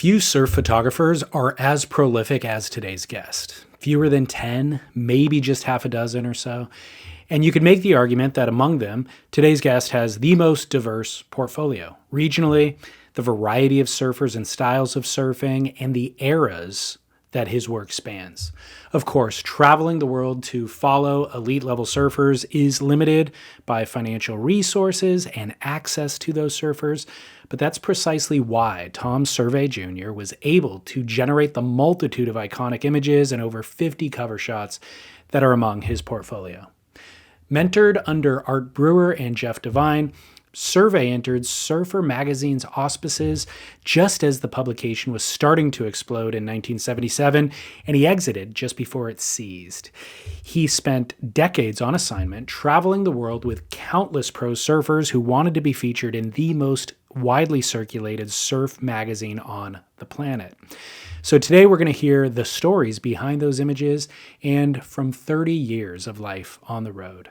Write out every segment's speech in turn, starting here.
Few surf photographers are as prolific as today's guest. Fewer than 10, maybe just half a dozen or so. And you could make the argument that among them, today's guest has the most diverse portfolio. Regionally, the variety of surfers and styles of surfing, and the eras that his work spans. Of course, traveling the world to follow elite level surfers is limited by financial resources and access to those surfers, but that's precisely why Tom Servais Jr. was able to generate the multitude of iconic images and over 50 cover shots that are among his portfolio. Mentored under Art Brewer and Jeff Devine, Servais entered Surfer magazine's auspices just as the publication was starting to explode in 1977, and he exited just before it seized. He spent decades on assignment, traveling the world with countless pro surfers who wanted to be featured in the most widely circulated surf magazine on the planet. So today we're going to hear the stories behind those images and from 30 years of life on the road.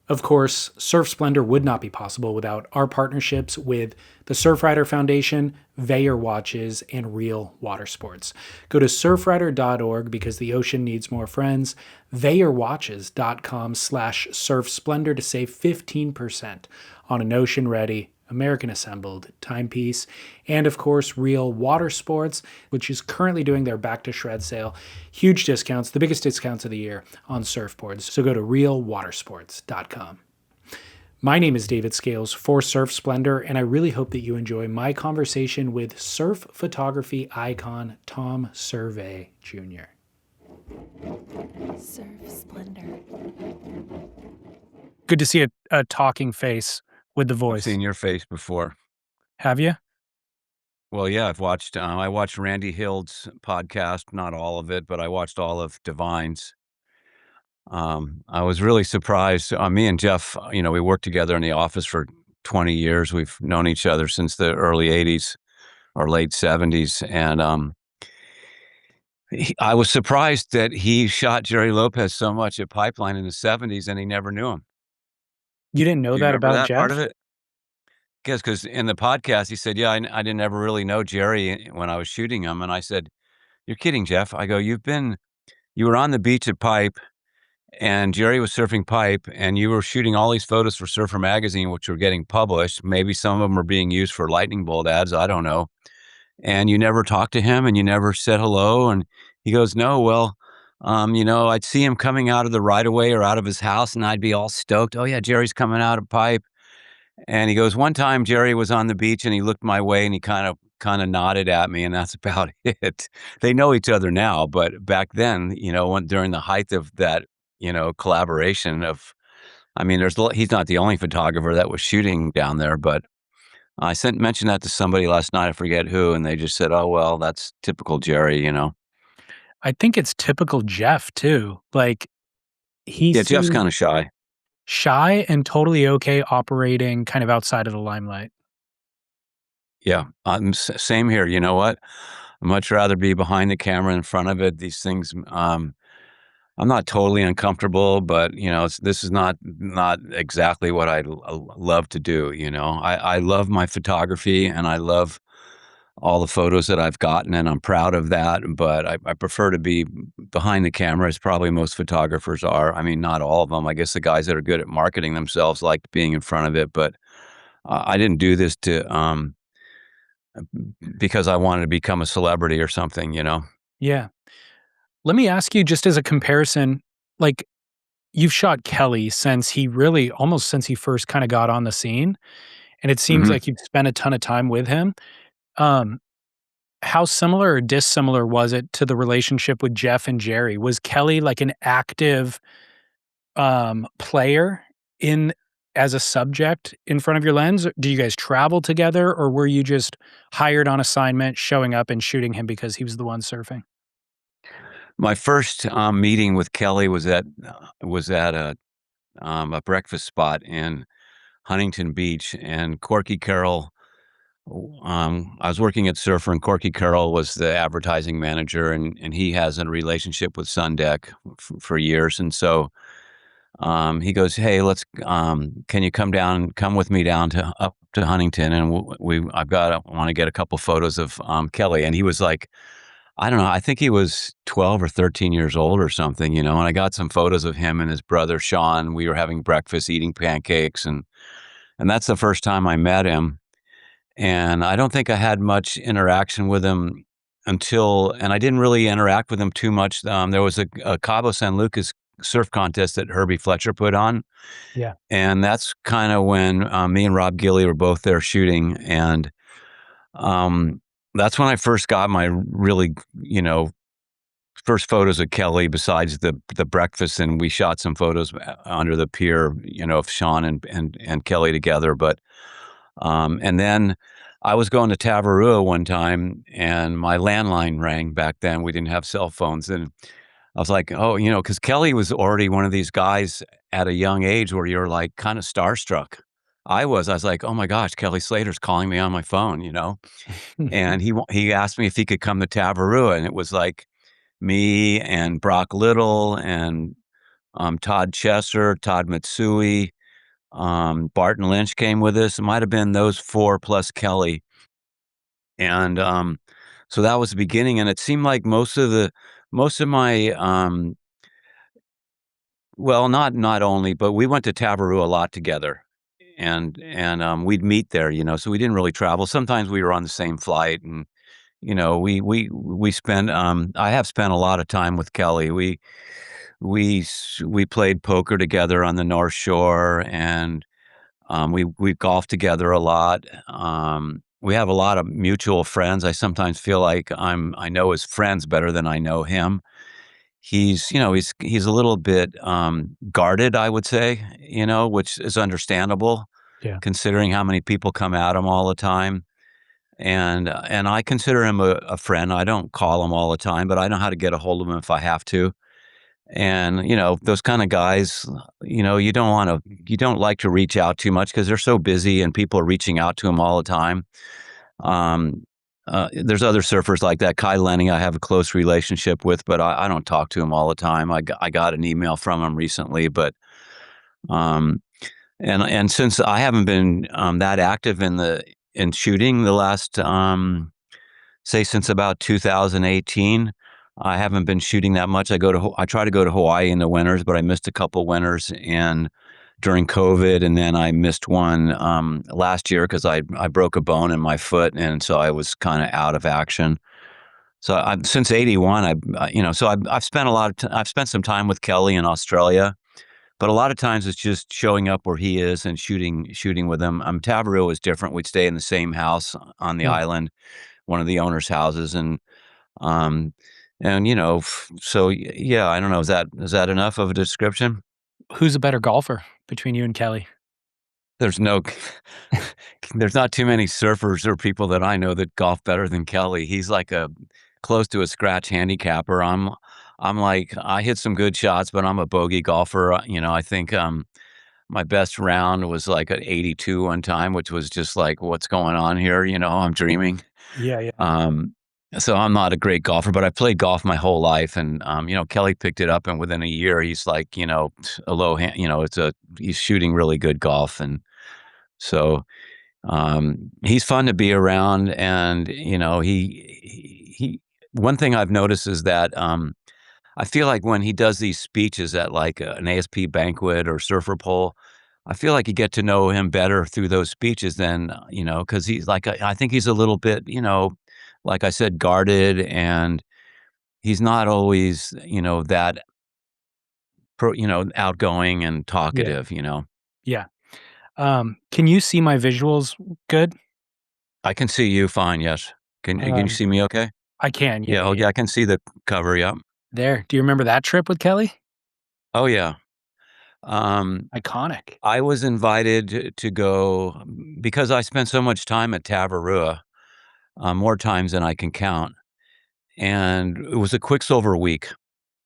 Of course, Surf Splendor would not be possible without our partnerships with the Surfrider Foundation, VAER Watches, and Real Water Sports. Go to surfrider.org because the ocean needs more friends, VAERWatches.com/surfsplendor to save 15% on an ocean-ready, American-assembled timepiece, and of course, Real Water Sports, which is currently doing their Back to Shred sale. Huge discounts, the biggest discounts of the year on surfboards. So go to realwatersports.com. My name is David Scales for Surf Splendor, and I really hope that you enjoy my conversation with surf photography icon Tom Servais Jr. Surf Splendor. Good to see a talking face with the voice. I've seen your face before. Have you? Well, yeah, I watched Randy Hild's podcast, not all of it, but I watched all of Divine's. I was really surprised. Me and Jeff, we worked together in the office for 20 years. We've known each other since the early 80s or late 70s. And I was surprised that he shot Jerry Lopez so much at Pipeline in the 70s and he never knew him. You didn't know Do you that remember about that Jeff? part of it? Because in the podcast, he said, yeah, I didn't ever really know Jerry when I was shooting him. And I said, you're kidding, Jeff. I go, you were on the beach at Pipe and Jerry was surfing Pipe and you were shooting all these photos for Surfer Magazine, which were getting published. Maybe some of them were being used for lightning bolt ads. I don't know. And you never talked to him and you never said hello. And he goes, no, well, I'd see him coming out of the right of way or out of his house and I'd be all stoked. Oh yeah, Jerry's coming out of Pipe. And he goes, one time Jerry was on the beach and he looked my way and he kind of nodded at me and that's about it. They know each other now, but back then, during the height of that, collaboration he's not the only photographer that was shooting down there, but I mentioned that to somebody last night, I forget who, and they just said, oh, well, that's typical Jerry, I think it's typical Jeff too. Like Jeff's kind of shy and totally okay operating kind of outside of the limelight. Yeah, same here. You know what? I'd much rather be behind the camera in front of it. These things, I'm not totally uncomfortable, but this is not exactly what I love to do. I love my photography and I love all the photos that I've gotten, and I'm proud of that. But I prefer to be behind the camera, as probably most photographers are. I mean, not all of them. I guess the guys that are good at marketing themselves like being in front of it. But I didn't do this because I wanted to become a celebrity or something. Yeah. Let me ask you, just as a comparison, like you've shot Kelly since he first kind of got on the scene. And it seems like you've spent a ton of time with him. How similar or dissimilar was it to the relationship with Jeff and Jerry? Was Kelly like an active player as a subject in front of your lens? Do you guys travel together or were you just hired on assignment, showing up and shooting him because he was the one surfing? My first meeting with Kelly was at a breakfast spot in Huntington Beach, and Corky Carroll. I was working at Surfer, and Corky Carroll was the advertising manager, and he has a relationship with SUNDEK for years, and so he goes, "Hey, let's. Can you come with me down to to Huntington, and want to get a couple photos of Kelly, and he was like, I don't know, I think he was 12 or 13 years old or something, and I got some photos of him and his brother Sean. We were having breakfast, eating pancakes, and that's the first time I met him. And I don't think I had much interaction with him and I didn't really interact with him too much. There was a Cabo San Lucas surf contest that Herbie Fletcher put on. Yeah. And that's kind of when me and Rob Gilly were both there shooting. And that's when I first got my really, first photos of Kelly besides the breakfast. And we shot some photos under the pier, of Sean and Kelly together. But and then I was going to Tavarua one time and my landline rang. Back then. We didn't have cell phones. And I was like, oh, because Kelly was already one of these guys at a young age where you're like kind of starstruck. I was like, oh my gosh, Kelly Slater's calling me on my phone, and he asked me if he could come to Tavarua. And it was like me and Brock Little and Todd Chesser, Todd Mitsui, Barton Lynch came with us. It might have been those four plus Kelly. And so that was the beginning. And it seemed like most of my well, not only, but we went to Tavarua a lot together, and we'd meet there, so we didn't really travel. Sometimes we were on the same flight, and we spent. I have spent a lot of time with Kelly. We played poker together on the North Shore, and we golfed together a lot. We have a lot of mutual friends. I sometimes feel like I know his friends better than I know him. He's a little bit guarded, I would say, which is understandable, Yeah. considering how many people come at him all the time. And I consider him a friend. I don't call him all the time, but I know how to get a hold of him if I have to. And those kind of guys, you don't like to reach out too much because they're so busy and people are reaching out to him all the time. There's other surfers like that. Kai Lenny, I have a close relationship with, but I don't talk to him all the time. I got an email from him recently, but and since I haven't been that active in shooting the last say since about 2018, I haven't been shooting that much. I try to go to Hawaii in the winters, but I missed a couple winters during COVID, and then I missed one last year because I broke a bone in my foot, and so I was kind of out of action. So since '81, I've spent I've spent some time with Kelly in Australia, but a lot of times it's just showing up where he is and shooting with him. Tavarua was different. We'd stay in the same house on the Hmm. island, one of the owners' houses, um, so yeah, I don't know. Is that enough of a description? Who's a better golfer between you and Kelly? There's no, there's not too many surfers or people that I know that golf better than Kelly. He's like close to a scratch handicapper. I'm like, I hit some good shots, but I'm a bogey golfer. I think my best round was like an 82 one time, which was just like, what's going on here? I'm dreaming. Yeah, yeah. So I'm not a great golfer, but I played golf my whole life, and Kelly picked it up, and within a year, he's like, a low hand, he's shooting really good golf, and so he's fun to be around, and he. One thing I've noticed is that I feel like when he does these speeches at like an ASP banquet or surfer pole, I feel like you get to know him better through those speeches than, because he's like, I think he's a little bit, like I said, guarded, and he's not always, that, outgoing and Yeah. talkative. Yeah. Can you see my visuals good? I can see you fine, yes. Can you Um, see me okay? I can, yeah, Yeah, oh yeah, yeah, yeah. I can see the cover, yeah. There. Do you remember that trip with Kelly? Oh yeah. Um, Iconic. I was invited to go because I spent so much time at Tavarua, more times than I can count. And it was a Quicksilver week.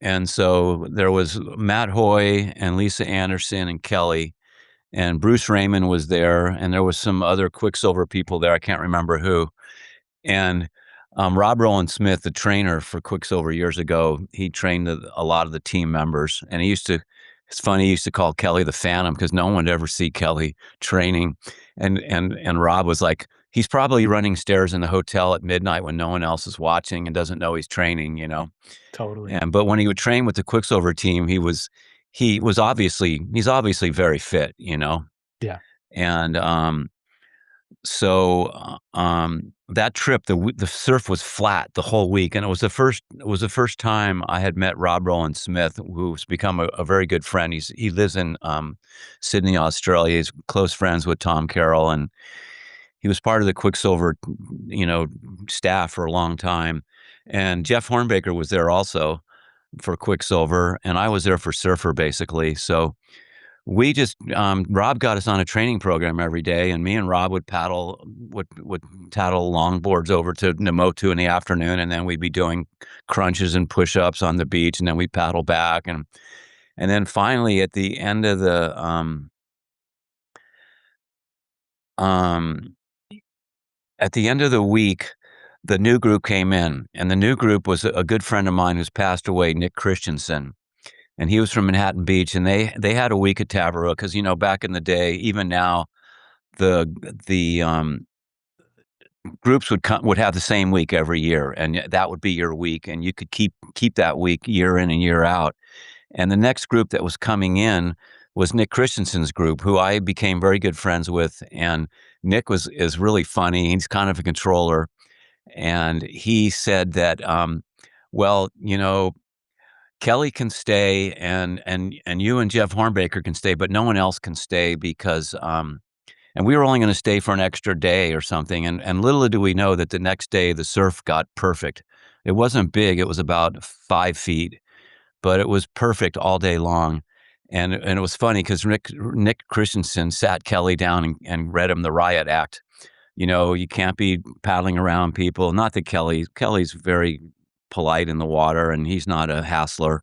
And so there was Matt Hoy and Lisa Anderson and Kelly, and Bruce Raymond was there, and there was some other Quicksilver people there. I can't remember who. And Rob Rowland Smith, the trainer for Quicksilver years ago, he trained a lot of the team members, and he used to It's funny, he used to call Kelly the Phantom because no one would ever see Kelly training. And Rob was like, he's probably running stairs in the hotel at midnight when no one else is watching and doesn't know he's training, you know? Totally. And but when he would train with the Quicksilver team, he's obviously very fit, you know? Yeah. And that trip, the surf was flat the whole week, and it was the first time I had met Rob Roland Smith, who's become a very good friend. He lives in Sydney, Australia. He's close friends with Tom Carroll, and he was part of the Quicksilver, you know, staff for a long time. And Jeff Hornbaker was there also for Quicksilver, and I was there for Surfer basically. So we just Rob got us on a training program every day, and me and Rob would tattle longboards over to Namotu in the afternoon, and then we'd be doing crunches and push-ups on the beach, and then we'd paddle back, and then finally um, at the end of the week, the new group came in, and the new group was a good friend of mine who's passed away, Nick Christensen. And he was from Manhattan Beach, and they had a week at Tavarua because, you know, back in the day, even now, the groups would have the same week every year, and that would be your week, and you could keep that week year in and year out. And the next group that was coming in was Nick Christensen's group, who I became very good friends with. And Nick is really funny. He's kind of a controller, and he said that, well, you know, Kelly can stay and you and Jeff Hornbaker can stay, but no one else can stay because and we were only going to stay for an extra day or something. And little do we know that the next day the surf got perfect. It wasn't big, it was about 5 feet, but it was perfect all day long. And it was funny because Nick Christensen sat Kelly down and read him the riot act. You know, you can't be paddling around people. Not that Kelly's very polite in the water and he's not a hassler,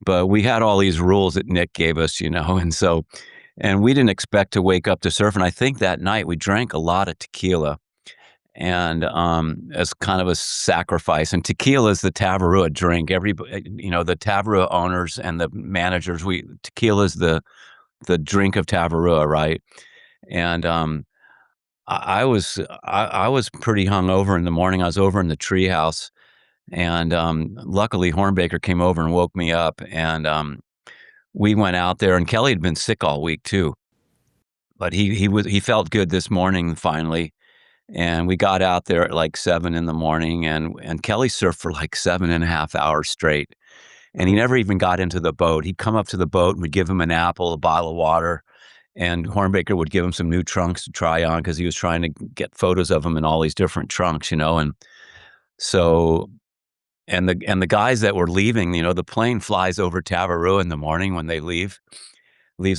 but we had all these rules that Nick gave us, you know, and we didn't expect to wake up to surf. And I think that night we drank a lot of tequila and as kind of a sacrifice. And tequila is the Tavarua drink. Everybody, you know, the Tavarua owners and the managers, tequila is the drink of Tavarua, right? And I was pretty hungover in the morning. I was over in the treehouse, and luckily Hornbaker came over and woke me up, and we went out there. And Kelly had been sick all week too, but he felt good this morning finally. And we got out there at like 7 in the morning, and Kelly surfed for like 7.5 hours straight. And he never even got into the boat. He'd come up to the boat and we'd give him an apple, a bottle of water, and Hornbaker would give him some new trunks to try on because he was trying to get photos of him in all these different trunks, you know. And so, and the guys that were leaving, you know, the plane flies over Tavarua in the morning when they leaves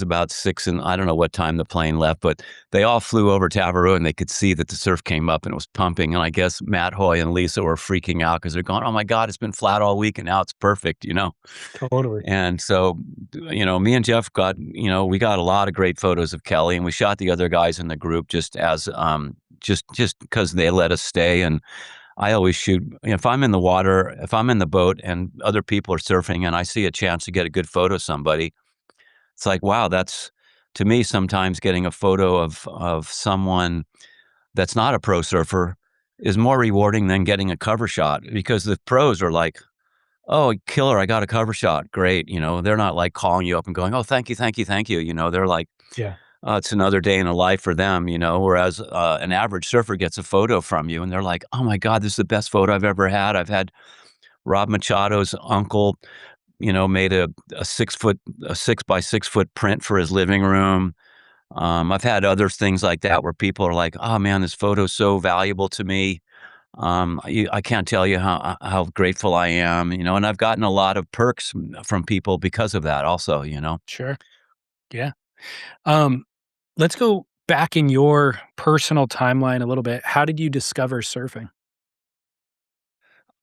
about 6, and I don't know what time the plane left, but they all flew over Tavarua and they could see that the surf came up and it was pumping. And I guess Matt Hoy and Lisa were freaking out because they're going, "Oh my God, it's been flat all week and now it's perfect," you know? Totally. And so, you know, me and Jeff we got a lot of great photos of Kelly, and we shot the other guys in the group just as, just because they let us stay. And I always shoot, you know, if I'm in the water, if I'm in the boat and other people are surfing and I see a chance to get a good photo of somebody, it's like, wow, that's, to me, sometimes getting a photo of someone that's not a pro surfer is more rewarding than getting a cover shot, because the pros are like, "Oh, killer, I got a cover shot. Great." You know, they're not like calling you up and going, "Oh, thank you, thank you, thank you." You know, they're like, Yeah. it's another day in a life for them, you know, whereas an average surfer gets a photo from you and they're like, "Oh my God, this is the best photo I've ever had." I've had Rob Machado's uncle, you know, made a 6 foot, a 6 by 6 foot print for his living room. I've had other things like that where people are like, "Oh man, this photo's so valuable to me. I can't tell you how grateful I am," you know, and I've gotten a lot of perks from people because of that also, you know. Sure. Yeah. Um, let's go back in your personal timeline a little bit. How did you discover surfing?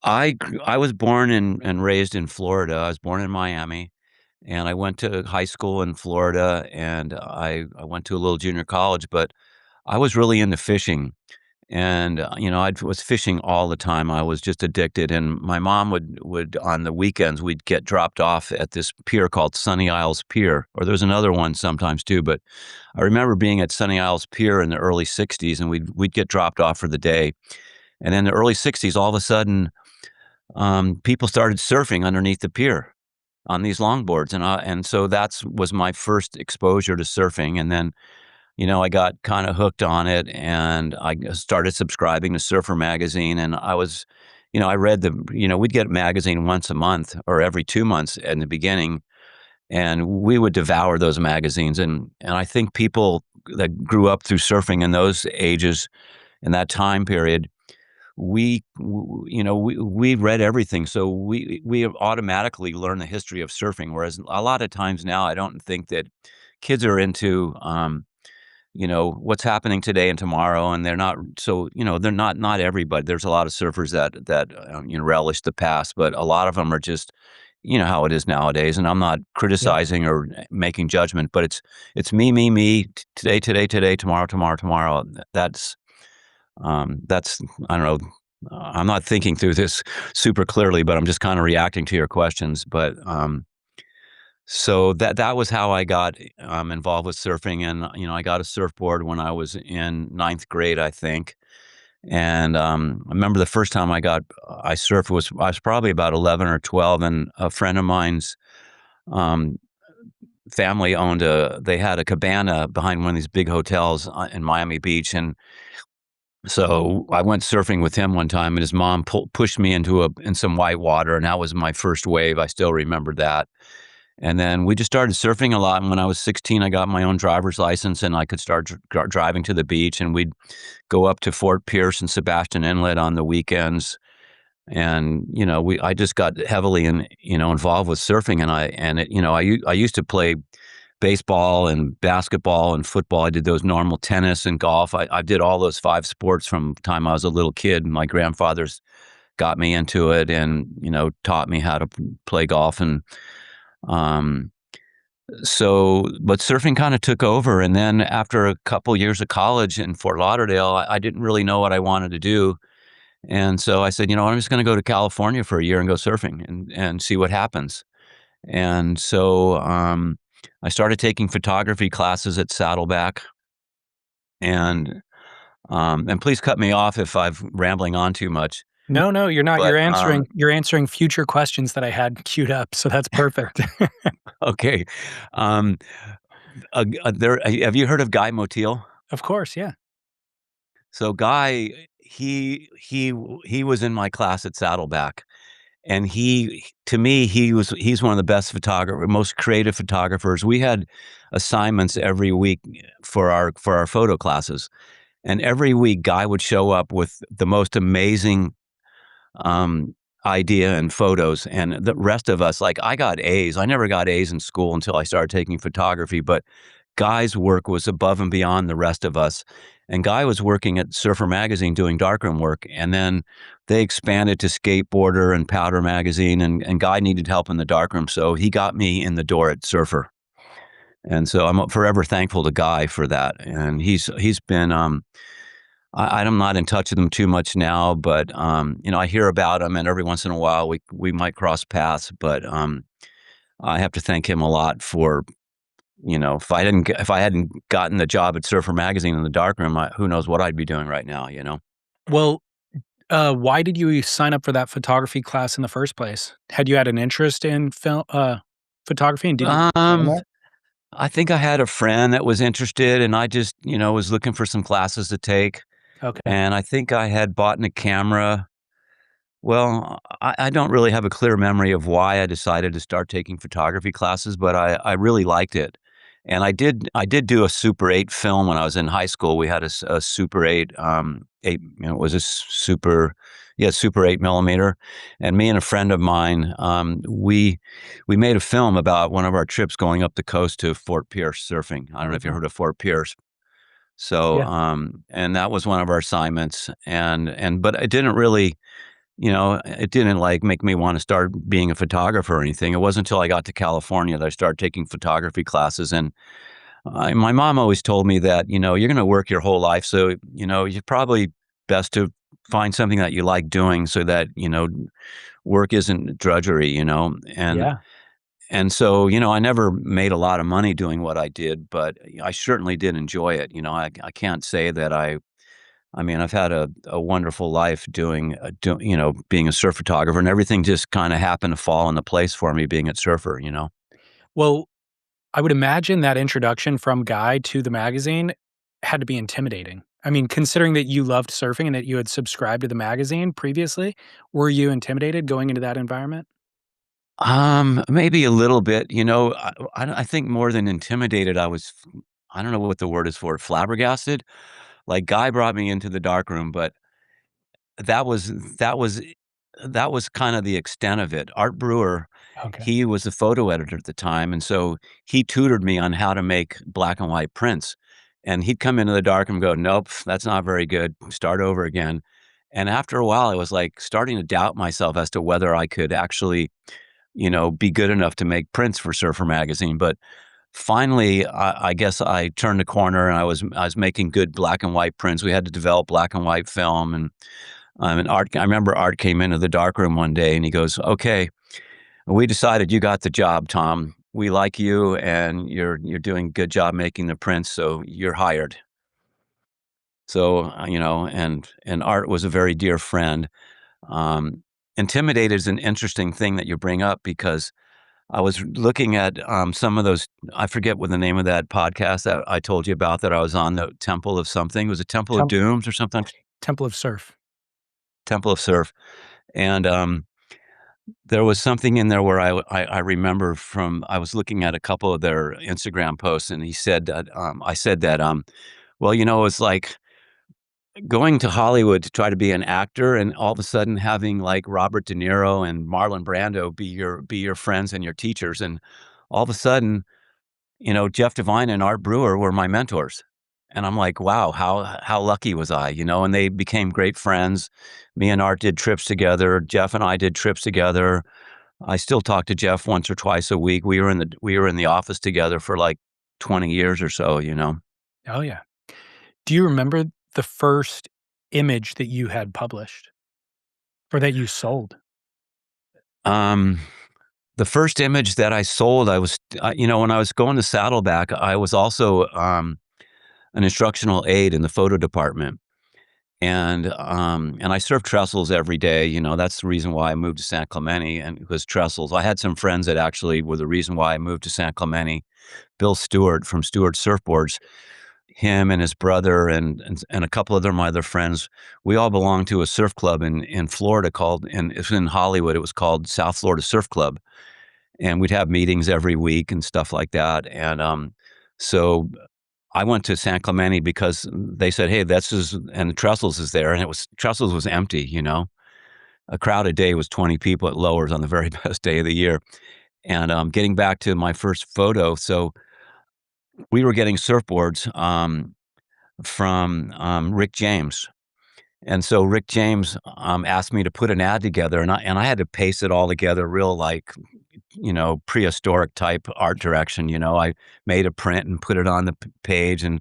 I was born and raised in Florida. I was born in Miami, and I went to high school in Florida, and I went to a little junior college, but I was really into fishing. And, I was fishing all the time. I was just addicted. And my mom would on the weekends, we'd get dropped off at this pier called Sunny Isles Pier, or there's another one sometimes too. But I remember being at Sunny Isles Pier in the early 60s, and we'd get dropped off for the day. And in the early 60s, all of a sudden, people started surfing underneath the pier on these longboards. And so that's was my first exposure to surfing. And then, I got kind of hooked on it, and I started subscribing to Surfer Magazine. And I read we'd get a magazine once a month or every 2 months in the beginning, and we would devour those magazines. And I think people that grew up through surfing in those ages, in that time period, we read everything. So we automatically learn the history of surfing. Whereas a lot of times now, I don't think that kids are into, what's happening today and tomorrow, and they're not. So they're not everybody. There's a lot of surfers that relish the past, but a lot of them are just how it is nowadays. And I'm not Yep. criticizing or making judgment, but it's me, today, tomorrow. That's I don't know. I'm not thinking through this super clearly, but I'm just kind of reacting to your questions. But so that was how I got involved with surfing. And I got a surfboard when I was in ninth grade, I think. And I remember the first time I surfed I was probably about 11 or 12, and a friend of mine's um, family they had a cabana behind one of these big hotels in Miami Beach. And so I went surfing with him one time, and his mom pushed me in some white water, and that was my first wave. I still remember that. And then we just started surfing a lot. And when I was 16, I got my own driver's license, and I could start driving to the beach. And we'd go up to Fort Pierce and Sebastian Inlet on the weekends. And I just got heavily involved with surfing. And I used to play baseball and basketball and football. I did those normal tennis and golf. I did all those 5 sports from the time I was a little kid. My grandfathers got me into it, and taught me how to play golf. And um, but surfing kind of took over. And then after a couple years of college in Fort Lauderdale, I didn't really know what I wanted to do. And so I said, I'm just going to go to California for a year and go surfing and see what happens. And so I started taking photography classes at Saddleback. And please cut me off if I'm rambling on too much. No, you're not. But You're answering future questions that I had queued up, so that's perfect. okay. Um, have you heard of Guy Motil? Of course, yeah. So Guy, he was in my class at Saddleback, and to me, he's one of the best most creative photographers. We had assignments every week for our photo classes, and every week Guy would show up with the most amazing um, idea and photos, and the rest of us, like, I got A's. I never got A's in school until I started taking photography, but Guy's work was above and beyond the rest of us. And Guy was working at Surfer Magazine doing darkroom work, and then they expanded to Skateboarder and Powder Magazine, and Guy needed help in the darkroom, so he got me in the door at Surfer. And so I'm forever thankful to Guy for that. And he's been I'm not in touch with him too much now, but I hear about him, and every once in a while we might cross paths. But I have to thank him a lot for if I hadn't gotten the job at Surfer Magazine in the darkroom, who knows what I'd be doing right now. Well, why did you sign up for that photography class in the first place? Had you had an interest in photography and didn't learn Um, that? I think I had a friend that was interested, and I just was looking for some classes to take, Okay. and I think I had bought a camera. Well, I don't really have a clear memory of why I decided to start taking photography classes, but I really liked it. And I did do a Super 8 film when I was in high school. We had a Super 8, it was a Super 8 millimeter. And me and a friend of mine, we made a film about one of our trips going up the coast to Fort Pierce surfing. I don't know if you Mhm. heard of Fort Pierce. So, Yeah. and that was one of our assignments. But it didn't really, it didn't like make me want to start being a photographer or anything. It wasn't until I got to California that I started taking photography classes. And my mom always told me that, you're going to work your whole life. So, you probably best to find something that you like doing so that, work isn't drudgery, Yeah. and so, I never made a lot of money doing what I did, but I certainly did enjoy it. I can't say that I mean, I've had a wonderful life being a surf photographer, and everything just kind of happened to fall into place for me being a surfer. Well, I would imagine that introduction from Guy to the magazine had to be intimidating. I mean, considering that you loved surfing and that you had subscribed to the magazine previously, were you intimidated going into that environment? Maybe a little bit, I think more than intimidated, I don't know what the word is for it, flabbergasted. Like, Guy brought me into the darkroom, but that was that was that was kind of the extent of it. Art Brewer, Okay. he was the photo editor at the time, and so he tutored me on how to make black and white prints. And he'd come into the darkroom and go, "Nope, that's not very good. Start over again." And after a while, I was like starting to doubt myself as to whether I could actually, be good enough to make prints for Surfer magazine. But finally, I guess I turned the corner and I was making good black and white prints. We had to develop black and white film, and Art. I remember Art came into the darkroom one day and he goes, "Okay, we decided you got the job, Tom. We like you, and you're doing a good job making the prints, so you're hired." So, and Art was a very dear friend. Um, Intimidated is an interesting thing that you bring up because I was looking at some of those. I forget what the name of that podcast that I told you about that I was on, the Temple of something. It was a Temple of Tem Dooms or something? Temple of Surf. Temple of Surf. And there was something in there where I remember from I was looking at a couple of their Instagram posts, and he said that I said that well, it's like going to Hollywood to try to be an actor, and all of a sudden having like Robert De Niro and Marlon Brando be your friends and your teachers, and all of a sudden, Jeff Devine and Art Brewer were my mentors. And I'm like, wow, how lucky was I? And they became great friends. Me and Art did trips together. Jeff and I did trips together. I still talk to Jeff once or twice a week. We were in the office together for like 20 years or so. Oh, yeah. Do you remember the first image that you had published or that you sold? Um, the first image that I sold, when I was going to Saddleback, I was also an instructional aide in the photo department. And I surf trestles every day. That's the reason why I moved to San Clemente, and it was trestles. I had some friends that actually were the reason why I moved to San Clemente. Bill Stewart from Stewart Surfboards, him and his brother and a couple of my other friends, we all belonged to a surf club in Florida and it's in Hollywood. It was called South Florida Surf Club, and we'd have meetings every week and stuff like that. And so I went to San Clemente because they said, "Hey, and the Trestles is there," and Trestles was empty. A crowded day was 20 people at Lowers on the very best day of the year. And getting back to my first photo, so we were getting surfboards from Rick James. And so Rick James asked me to put an ad together, and I had to paste it all together, real like prehistoric type art direction. I made a print and put it on the page, and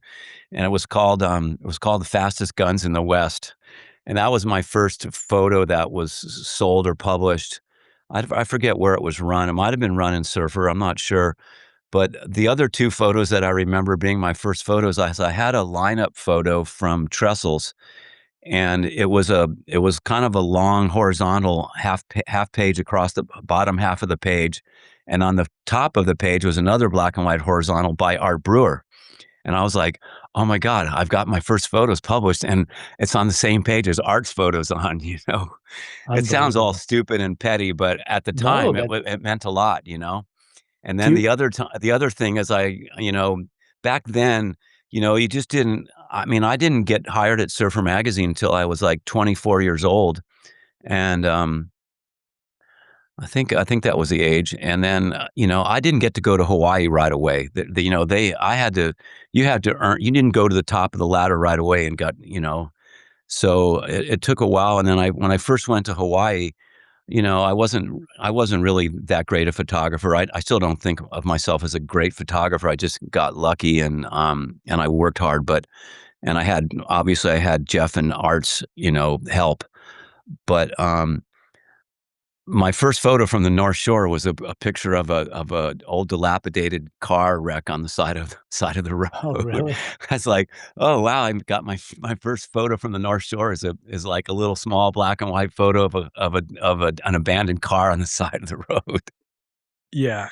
it was called The Fastest Guns in the West, and that was my first photo that was sold or published. I forget where it was run. It might have been run in Surfer. I'm not sure. But the other two photos that I remember being my first photos, I had a lineup photo from Trestles, and it was kind of a long horizontal half page across the bottom half of the page, and on the top of the page was another black and white horizontal by Art Brewer. And I was like, "Oh my god, I've got my first photos published, and it's on the same page as Art's photos on." It sounds all Unbelievable. stupid and petty, but at the No, time that it meant a lot. And do then you the other thing is back then, you just didn't I mean, I didn't get hired at Surfer Magazine until I was, like, 24 years old, and, I think that was the age, and then, I didn't get to go to Hawaii right away. I had to you had to earn you didn't go to the top of the ladder right away and so it took a while, and then when I first went to Hawaii, I wasn't really that great a photographer. I still don't think of myself as a great photographer. I just got lucky and I worked hard. But and obviously I had Jeff and Art's, help. But my first photo from the North Shore was a picture of a old dilapidated car wreck on the side of the Oh, road. really? That's like, oh wow, I got my first photo from the North Shore is like a little small black and white photo of an abandoned car on the side of the road. Yeah.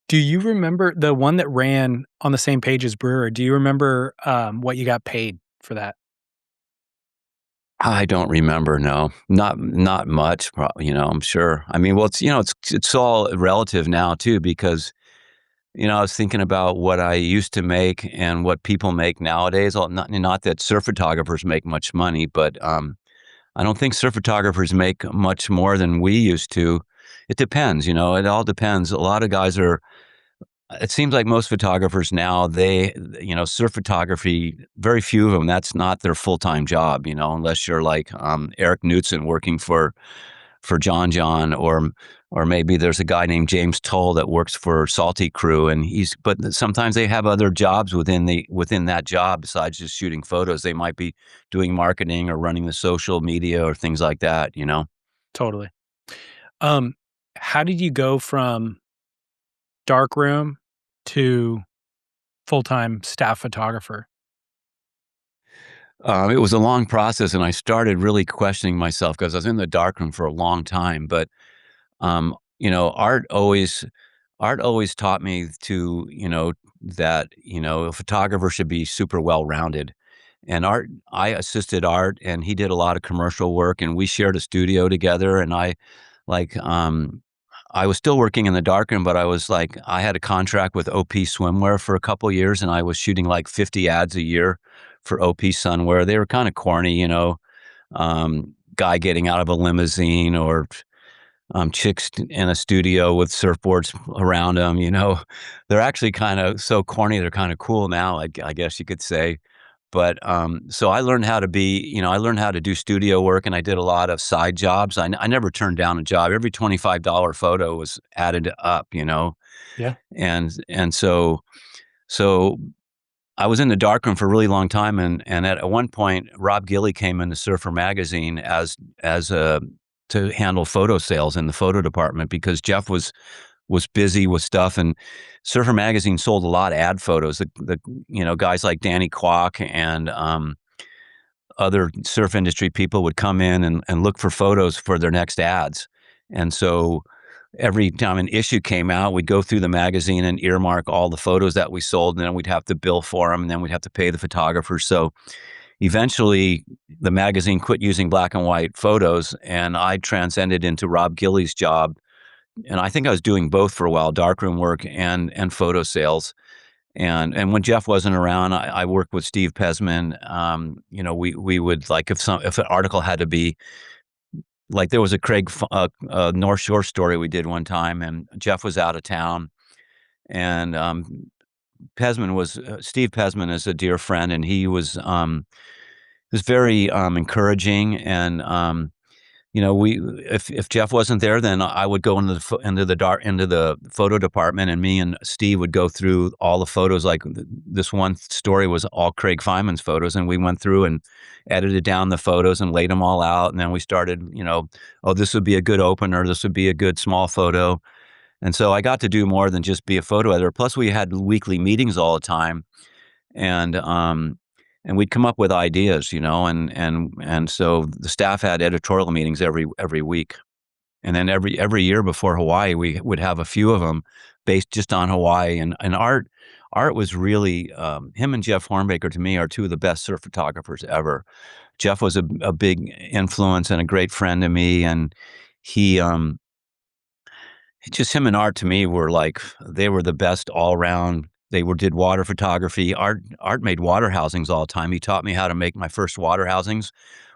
Do you remember the one that ran on the same page as Brewer? Do you remember, what you got paid for that? I don't remember, no. Not much, I'm sure. I mean, well, it's all relative now too because, I was thinking about what I used to make and what people make nowadays. Not that surf photographers make much money, but, I don't think surf photographers make much more than we used to. It depends, it all depends. A lot of guys are It seems like most photographers now, surf photography, very few of them, that's not their full-time job, unless you're like Eric Knudsen working for John, or maybe there's a guy named James Tull that works for Salty Crew, but sometimes they have other jobs within that job besides just shooting photos. They might be doing marketing or running the social media or things like that. Totally. Um, how did you go from darkroom to full-time staff photographer? It was a long process, and I started really questioning myself because I was in the darkroom for a long time. But um, you know, art always taught me that a photographer should be super well rounded. And I assisted Art, and he did a lot of commercial work, and we shared a studio together. And like, I was still working in the darkroom, but I had a contract with OP Swimwear for a couple years, and I was shooting like 50 ads a year for OP Sunwear. They were kind of corny, guy getting out of a limousine, or chicks in a studio with surfboards around them. They're actually kind of so corny. They're kind of cool now, I guess you could say. But so I learned how to do studio work, and I did a lot of side jobs. I never turned down a job. Every $25 photo was added up. Yeah. And so I was in the darkroom for a really long time, and at one point, Rob Gilly came into Surfer Magazine as a to handle photo sales in the photo department because Jeff was busy with stuff, and Surfer Magazine sold a lot of ad photos. The guys like Danny Kwok and other surf industry people would come in and look for photos for their next ads. And so every time an issue came out, we'd go through the magazine and earmark all the photos that we sold, and then we'd have to bill for them, and then we'd have to pay the photographers. So eventually, the magazine quit using black and white photos, and I transcended into Rob Gilly's job. And I think I was doing both for a while, darkroom work and photo sales. And when Jeff wasn't around, I worked with Steve Pesman. We would, like, if an article had to be, like, there was a North Shore story we did one time, and Jeff was out of town, and Steve Pesman is a dear friend, and he was very encouraging. And we if Jeff wasn't there, then I would go into the photo department, and me and Steve would go through all the photos. Like, this one story was all Craig Feynman's photos, and we went through and edited down the photos and laid them all out. And then we started, oh, this would be a good opener, this would be a good small photo. And so I got to do more than just be a photo editor. Plus, we had weekly meetings all the time, and we'd come up with ideas, and so the staff had editorial meetings every week. And then every year before Hawaii, we would have a few of them based just on Hawaii. And Art was really, him and Jeff Hornbaker, to me, are two of the best surf photographers ever. Jeff was a big influence and a great friend to me, and he just him and Art, to me, they were the best all around. Did water photography. Art made water housings all the time. He taught me how to make my first water housings.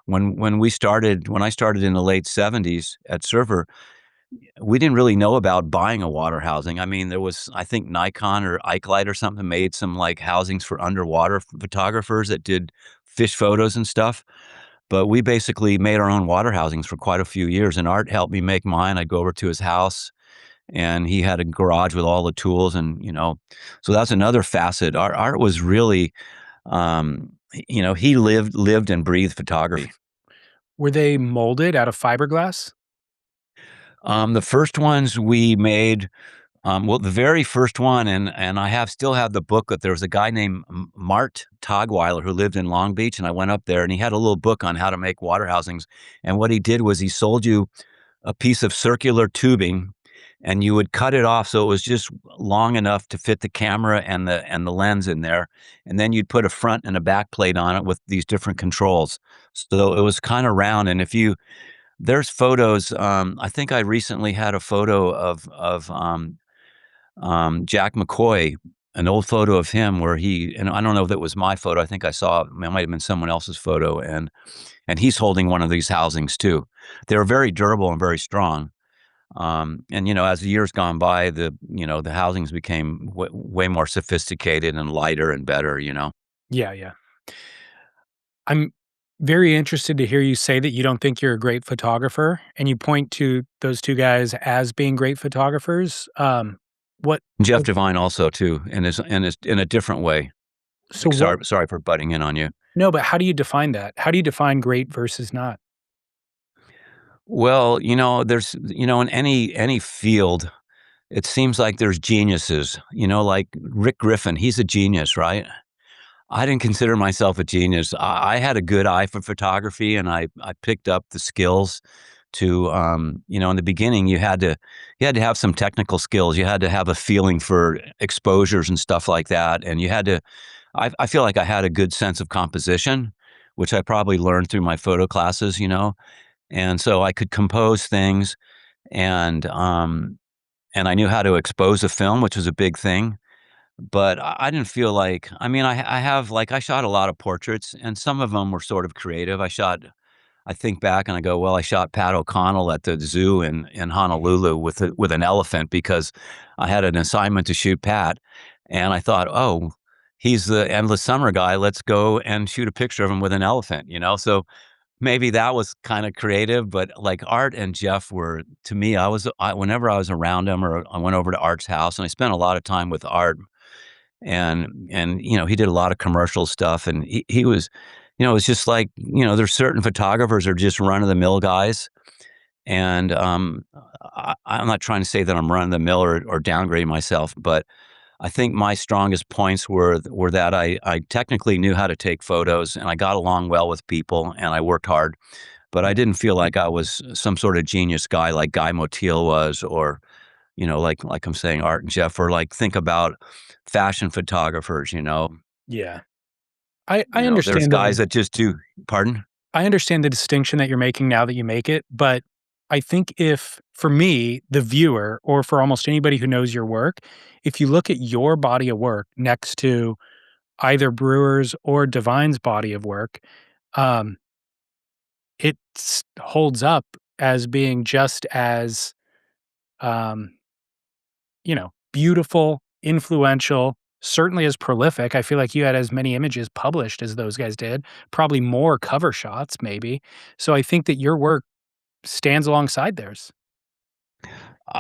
When I started in the late '70s at Surfer, we didn't really know about buying a water housing. I mean, there was, I think, Nikon or Ikelite or something made some, like, housings for underwater photographers that did fish photos and stuff. But we basically made our own water housings for quite a few years, and Art helped me make mine. I'd go over to his house, and he had a garage with all the tools, and so that's another facet. Art was really, he lived and breathed photography. Were they molded out of fiberglass? The first ones we made, well, the very first one, and I still have the booklet. There was a guy named Mart Togweiler who lived in Long Beach, and I went up there, and he had a little book on how to make water housings. And what he did was he sold you a piece of circular tubing, and you would cut it off so it was just long enough to fit the camera and the lens in there, and then you'd put a front and a back plate on it with these different controls. So it was kind of round, and if you there's photos. I think I recently had a photo of Jack McCoy, an old photo of him where and I don't know if that was my photo. I think I saw it might have been someone else's photo, and he's holding one of these housings too. They're very durable and very strong. And as the years gone by, the housings became way more sophisticated and lighter and better. Yeah, yeah. I'm very interested to hear you say that you don't think you're a great photographer, and you point to those two guys as being great photographers. What Jeff Devine also too, and is in a different way. so what Sorry for butting in on you. No, but how do you define that? How do you define great versus not? Well, there's in any field, it seems like there's geniuses. Like Rick Griffin, he's a genius, right? I didn't consider myself a genius. I had a good eye for photography, and I picked up the skills to in the beginning you had to have some technical skills. You had to have a feeling for exposures and stuff like that, and you had to. I feel like I had a good sense of composition, which I probably learned through my photo classes. And so I could compose things, and and I knew how to expose a film, which was a big thing. But I didn't feel like, I mean, I have, like, I shot a lot of portraits, and some of them were sort of creative. I think back and I go, well, I shot Pat O'Connell at the zoo in Honolulu with an elephant because I had an assignment to shoot Pat, and I thought, oh, he's the endless summer guy. Let's go and shoot a picture of him with an elephant. So maybe that was kind of creative, but like Art and Jeff were, to me, whenever I was around them, or I went over to Art's house, and I spent a lot of time with Art, and he did a lot of commercial stuff, and he was, it's just like, there's certain photographers are just run of the mill guys, and I'm not trying to say that I'm run of the mill or downgrade myself, but I think my strongest points were that I technically knew how to take photos, and I got along well with people, and I worked hard, but I didn't feel like I was some sort of genius guy like Guy Motil was, or like I'm saying, Art and Jeff, or like think about fashion photographers. Yeah. I There's understand guys that just do. Pardon? I understand the distinction that you're making now that you make it, but I think if, for me, the viewer, or for almost anybody who knows your work, if you look at your body of work next to either Brewer's or Divine's body of work, um, it holds up as being just as, um, beautiful, influential, certainly as prolific. I feel like you had as many images published as those guys did, probably more cover shots, maybe. So I think that your work stands alongside theirs.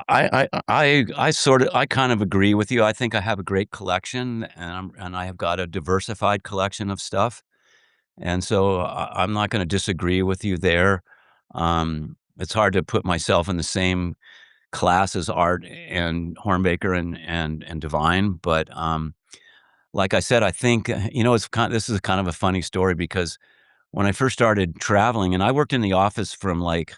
I kind of agree with you. I think I have a great collection, and I have got a diversified collection of stuff, and so I'm not going to disagree with you there. It's hard to put myself in the same class as Art and Hornbaker and Divine, but like I said, I think this is kind of a funny story, because when I first started traveling, and I worked in the office from like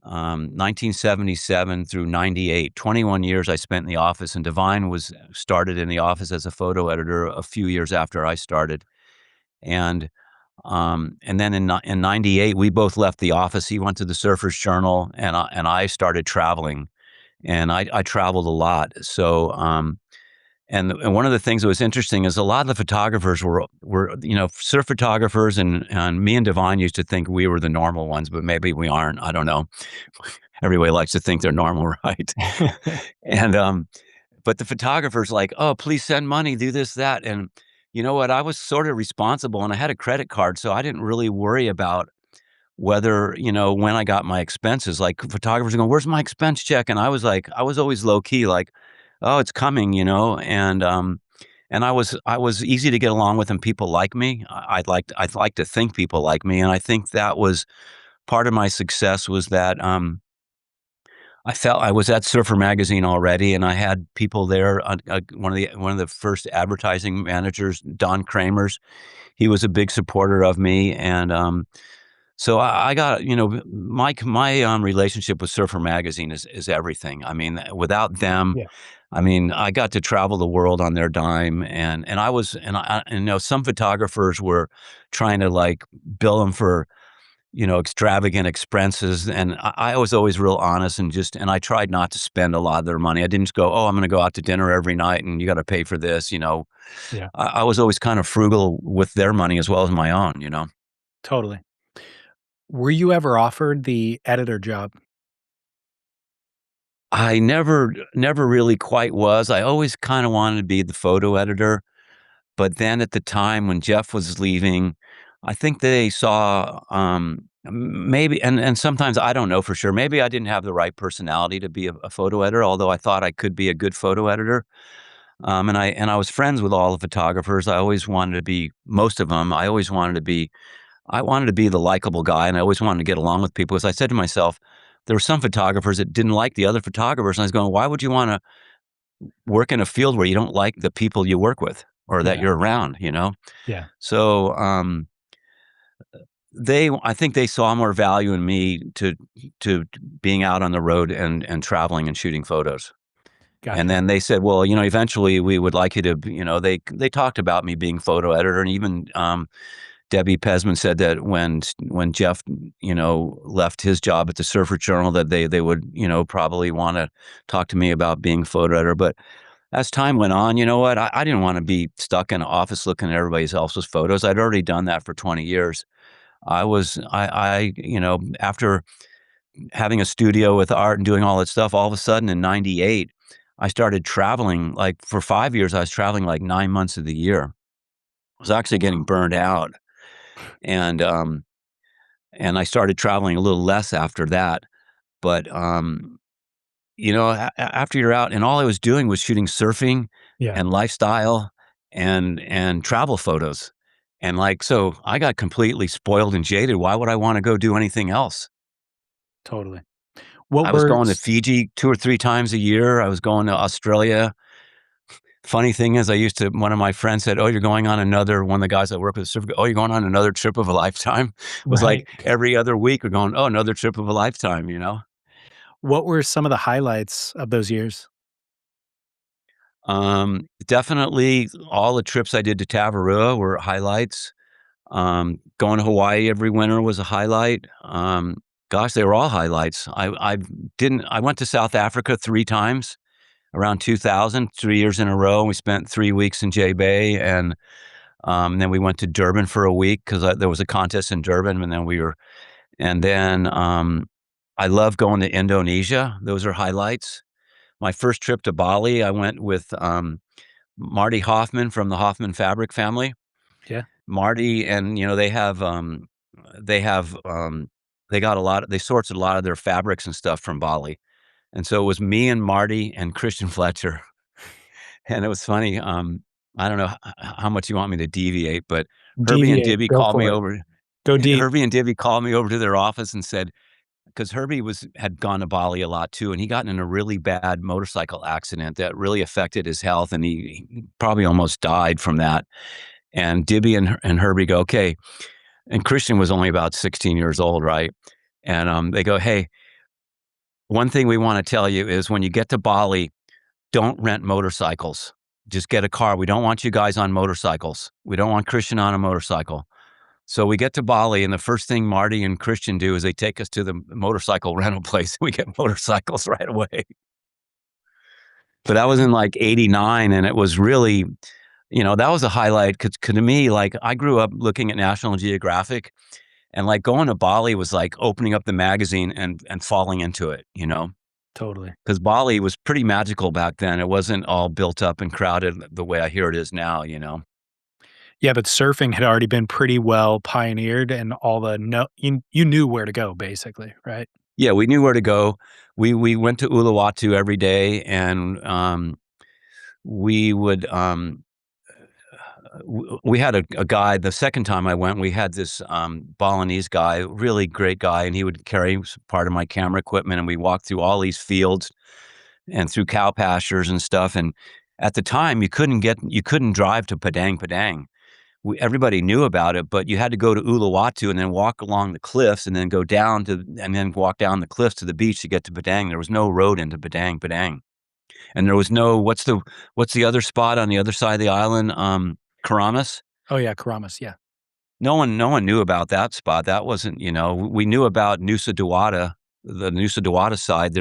1977 through 98, 21 years I spent in the office, and Divine was started in the office as a photo editor a few years after I started. And then in 98, we both left the office. He went to the Surfer's Journal, and I started traveling, and I traveled a lot. So, and one of the things that was interesting is a lot of the photographers were surf photographers, and me and Divine used to think we were the normal ones, but maybe we aren't. I don't know. Everybody likes to think they're normal, right? And but the photographers like, oh, please send money, do this, that, and you know what? I was sort of responsible, and I had a credit card, so I didn't really worry about whether, when I got my expenses. Like, photographers are going, "Where's my expense check?" And I was like, I was always low key, like, "Oh, it's coming," and and I was easy to get along with, and people like me. I'd like to think people like me, and I think that was part of my success was that I felt I was at Surfer Magazine already, and I had people there. One of the first advertising managers, Don Kramer's, he was a big supporter of me, and so I got my relationship with Surfer Magazine is everything. I mean, without them, Yeah. I mean, I got to travel the world on their dime, and I was and some photographers were trying to like bill them for extravagant expenses, and I was always real honest and I tried not to spend a lot of their money. I didn't just go, oh, I'm going to go out to dinner every night, and you got to pay for this. Yeah. I was always kind of frugal with their money as well as my own. Totally. Were you ever offered the editor job? I never really quite was. I always kind of wanted to be the photo editor, but then at the time when Jeff was leaving, I think they saw maybe and sometimes I don't know for sure. Maybe I didn't have the right personality to be a photo editor, although I thought I could be a good photo editor. And I was friends with all the photographers. I always wanted to be most of them. I wanted to be the likable guy, and I always wanted to get along with people. Because I said to myself, there were some photographers that didn't like the other photographers, and I was going, "Why would you want to work in a field where you don't like the people you work with or that Yeah. you're around?" You know. Yeah. So I think they saw more value in me to being out on the road and traveling and shooting photos. And Gotcha. then they said, "Well, eventually we would like you to." They talked about me being photo editor, and even Debbie Pesman said that when Jeff, left his job at the Surfer Journal, that they would, probably want to talk to me about being photo editor. But as time went on, you know what? I didn't want to be stuck in an office looking at everybody else's photos. I'd already done that for 20 years. After having a studio with art and doing all that stuff, all of a sudden in '98, I started traveling. Like for 5 years, I was traveling like 9 months of the year. I was actually getting Wow. burned out. And and I started traveling a little less after that. But after you're out, and all I was doing was shooting surfing Yeah. and lifestyle and travel photos, and like so, I got completely spoiled and jaded. Why would I want to go do anything else? Totally. What I was were going to Fiji 2 or 3 times a year. I was going to Australia. Funny thing is, one of my friends said, "Oh, you're going on another," one of the guys I work with, "Oh, you're going on another trip of a lifetime." It was right? like every other week we're going, "Oh, another trip of a lifetime." What were some of the highlights of those years? Definitely all the trips I did to Tavarua were highlights. Going to Hawaii every winter was a highlight. Gosh, they were all highlights. I went to South Africa 3 times around 2000, 3 years in a row. We spent 3 weeks in J Bay, and then we went to Durban for a week because there was a contest in Durban, and then I love going to Indonesia. Those are highlights. My first trip to Bali, I went with Marty Hoffman from the Hoffman fabric family. Yeah. Marty and they have they got a lot. They sourced a lot of their fabrics and stuff from Bali, and so it was me and Marty and Christian Fletcher. And it was funny. I don't know how much you want me to deviate, but Herbie and Deviate. Dibby Go called me for it. over. Go deep. Herbie and Dibby called me over to their office and said, because Herbie had gone to Bali a lot too, and he got in a really bad motorcycle accident that really affected his health, and he probably almost died from that. And Dibby and Herbie go, okay, and Christian was only about 16 years old, right? And they go, hey, one thing we want to tell you is when you get to Bali, don't rent motorcycles. Just get a car. We don't want you guys on motorcycles. We don't want Christian on a motorcycle. So we get to Bali, and the first thing Marty and Christian do is they take us to the motorcycle rental place. We get motorcycles right away. But that was in like '89, and it was really, that was a highlight because to me, like I grew up looking at National Geographic, and like going to Bali was like opening up the magazine and falling into it. Totally. Because Bali was pretty magical back then. It wasn't all built up and crowded the way I hear it is now. Yeah, but surfing had already been pretty well pioneered and all the no you knew where to go basically, right? Yeah, we knew where to go. We went to Uluwatu every day, and we would we had a guy. The second time I went, we had this Balinese guy, really great guy, and he would carry part of my camera equipment, and we walked through all these fields and through cow pastures and stuff. And at the time, you couldn't drive to Padang Padang. Everybody knew about it, but you had to go to Uluwatu and then walk along the cliffs and then go down to and then walk down the cliffs to the beach to get to Padang. There was no road into Padang Padang, and there was no what's the other spot on the other side of the island? Karamas. Oh yeah, Karamas. Yeah. No one knew about that spot. That wasn't, we knew about Nusa Dawada, the Nusa Dawada side.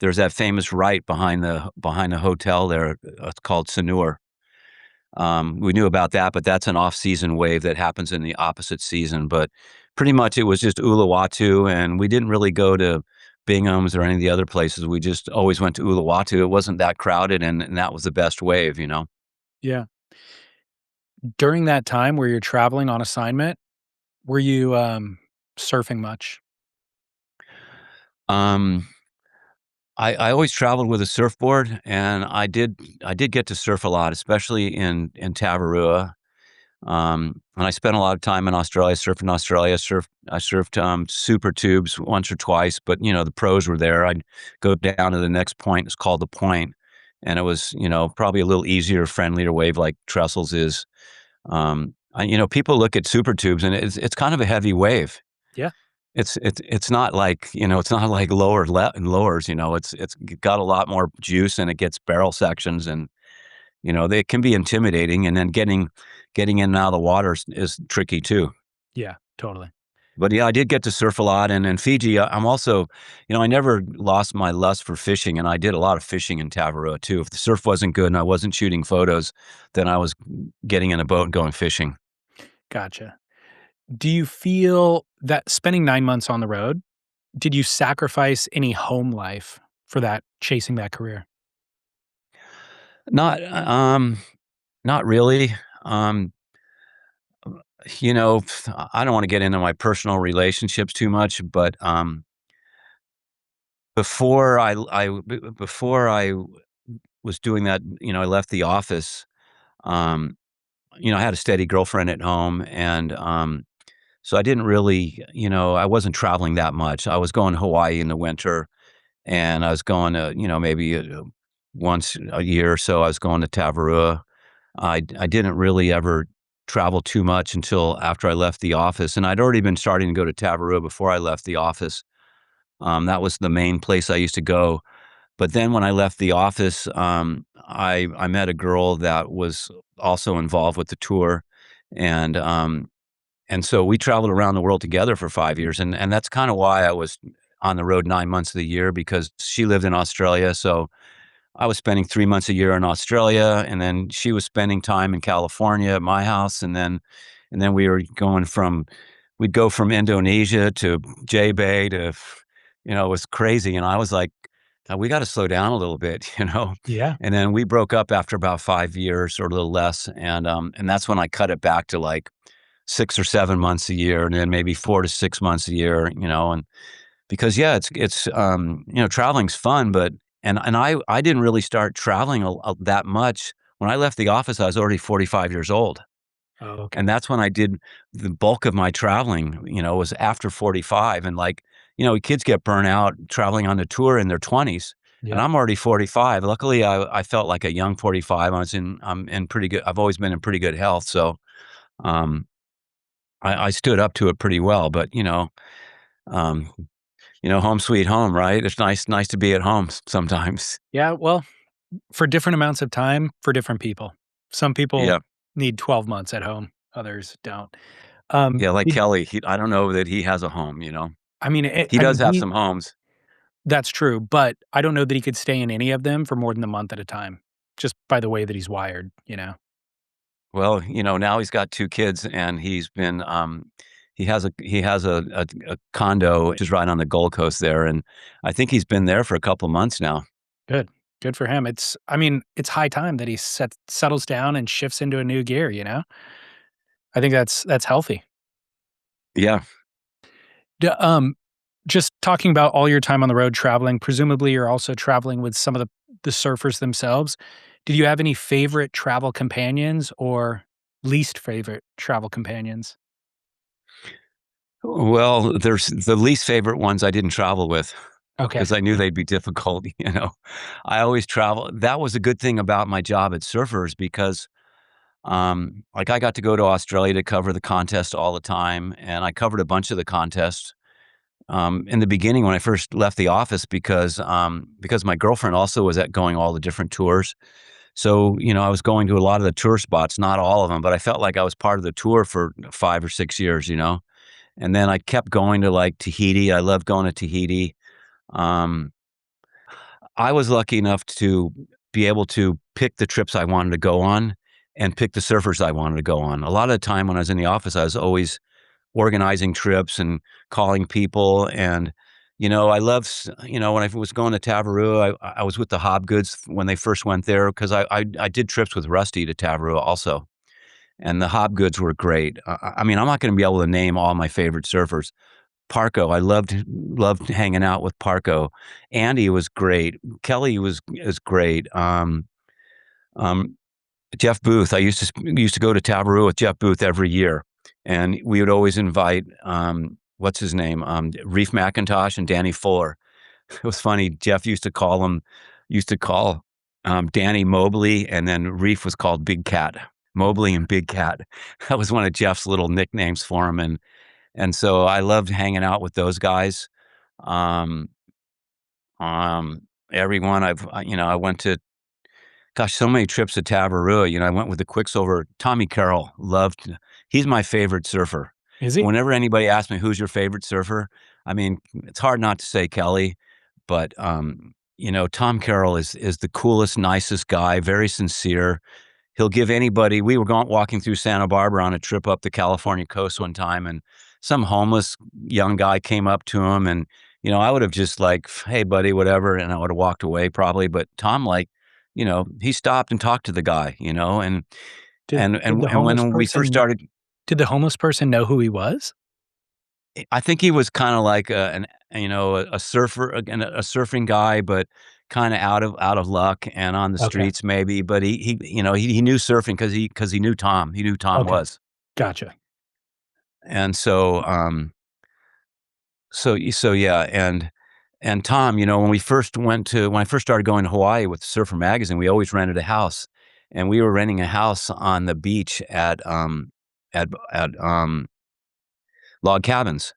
There's that famous right behind the hotel there. It's called Sanur. We knew about that, but that's an off-season wave that happens in the opposite season. But pretty much it was just Uluwatu, and we didn't really go to Bingham's or any of the other places. We just always went to Uluwatu. It wasn't that crowded, and that was the best wave. Yeah. During that time where you're traveling on assignment, were you surfing much? Um, I always traveled with a surfboard, and I did get to surf a lot, especially in Tavarua. And I spent a lot of time in Australia, surfed in Australia. I surfed super tubes once or twice, but the pros were there. I'd go down to the next point. It's called the Point, and it was probably a little easier, friendlier wave like Trestles is. People look at super tubes, and it's kind of a heavy wave. Yeah. It's not like it's not like lowers. It's got a lot more juice, and it gets barrel sections, and they can be intimidating, and then getting in and out of the water is tricky too. Yeah, totally. But yeah, I did get to surf a lot, and in Fiji, I'm also, I never lost my lust for fishing, and I did a lot of fishing in Tavarua too. If the surf wasn't good and I wasn't shooting photos, then I was getting in a boat and going fishing. Gotcha. Do you feel that spending 9 months on the road, did you sacrifice any home life for that chasing that career? Not, not really. Um, I don't want to get into my personal relationships too much, but before before I was doing that, I left the office. Um, I had a steady girlfriend at home, and so I didn't really, I wasn't traveling that much. I was going to Hawaii in the winter, and I was going to, maybe once a year or so. I was going to Tavarua. I didn't really ever travel too much until after I left the office, and I'd already been starting to go to Tavarua before I left the office. That was the main place I used to go. But then when I left the office, I met a girl that was also involved with the tour, and and so we traveled around the world together for 5 years, and that's kinda why I was on the road 9 months of the year, because she lived in Australia, so I was spending 3 months a year in Australia, and then she was spending time in California at my house, and then we'd go from Indonesia to J-Bay to it was crazy, and I was like, "God, we gotta slow down a little bit," you know? Yeah. And then we broke up after about 5 years or a little less, and that's when I cut it back to, like, 6 or 7 months a year, and then maybe 4 to 6 months a year, and because, yeah, traveling's fun, but I didn't really start traveling that much. When I left the office, I was already 45 years old, Oh, okay. and that's when I did the bulk of my traveling, was after 45, and, like, kids get burnt out traveling on the tour in their 20s, and Yeah. I'm already 45. Luckily, I felt like a young 45. I'm in pretty good I've always been in pretty good health, so, um, I stood up to it pretty well, but, um, home sweet home, right? It's nice to be at home sometimes. Yeah, well, for different amounts of time for different people. Some people Yeah. need 12 months at home, others don't. Um, Yeah, like did Kelly, I don't know that he has a home, He I does mean, have some homes. that's true, but I don't know that he could stay in any of them for more than a month at a time, just by the way that he's wired, you know? Well, now he's got 2 kids, and he has a condo just right on the Gold Coast there, and I think he's been there for a couple months now. Good. Good for him. It's high time that he settles down and shifts into a new gear, you know? I think that's healthy. Yeah. D um, just talking about all your time on the road traveling, presumably you're also traveling with some of the surfers themselves. Did you have any favorite travel companions or least favorite travel companions? Well, there's the least favorite ones I didn't travel with Okay. because I knew they'd be difficult, you know? I always travel that was a good thing about my job at Surfers because, like, I got to go to Australia to cover the contest all the time, and I covered a bunch of the contests, in the beginning when I first left the office because my girlfriend also was at going all the different tours. So, I was going to a lot of the tour spots, not all of them, but I felt like I was part of the tour for 5 or 6 years, you know? And then I kept going to, like, Tahiti. I love going to Tahiti. Um, I was lucky enough to be able to pick the trips I wanted to go on and pick the surfers I wanted to go on. A lot of the time when I was in the office, I was always organizing trips and calling people and, I love when I was going to Tavarua, I was with the Hobgoods when they first went there because I did trips with Rusty to Tavarua also, and the Hobgoods were great. I mean, I'm not gonna be able to name all my favorite surfers. Parko, I loved hanging out with Parko. Andy was great. Kelly was great. Um, Jeff Booth, I used to go to Tavarua with Jeff Booth every year, and we would always invite, what's his name? Reef McIntosh and Danny Fuller. It was funny, Jeff used to call, Danny Mobley, and then Reef was called Big Cat. Mobley and Big Cat. That was one of Jeff's little nicknames for him, and so I loved hanging out with those guys. Um, everyone I went to gosh, so many trips to Tavarua, I went with the Quicksilver. Tommy Carroll, he's my favorite surfer. Is he? Whenever anybody asks me, "Who's your favorite surfer?" I mean, it's hard not to say Kelly, but, Tom Carroll is the coolest, nicest guy, very sincere. He'll give anybody we were going walking through Santa Barbara on a trip up the California coast one time, and some homeless young guy came up to him, and, I would have just like, "Hey, buddy," whatever, and I would have walked away probably, but Tom, like, he stopped and talked to the guy, and Did the homeless when we first person started, did the homeless person know who he was? I think he was kinda like a surfer, again, a surfing guy, but kinda out of luck and on the Okay. streets maybe, but he knew surfing because he knew Tom. He knew Tom Okay. was. Gotcha. And so, yeah, and Tom, when I first started going to Hawaii with Surfer Magazine, we always rented a house, and we were renting a house on the beach at log cabins.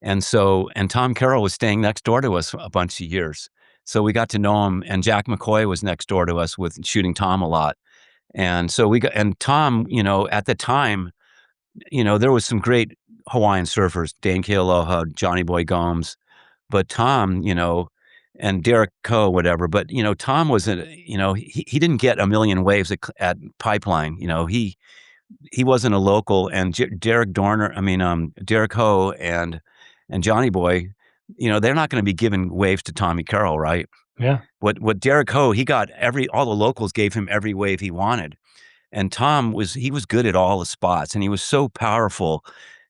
And Tom Carroll was staying next door to us a bunch of years. So we got to know him, and Jack McCoy was next door to us with shooting Tom a lot. And so and Tom, at the time, there was some great Hawaiian surfers, Dane Kealoha, Johnny Boy Gomes, but Tom, and Derek Coe, whatever. But, Tom wasn't, he didn't get a million waves at Pipeline. He wasn't a local, and Derek Dorner, Derek Ho and Johnny Boy, they're not gonna be giving waves to Tommy Carroll, right? Yeah. What Derek Ho, he got all the locals gave him every wave he wanted, and Tom he was good at all the spots, and he was so powerful,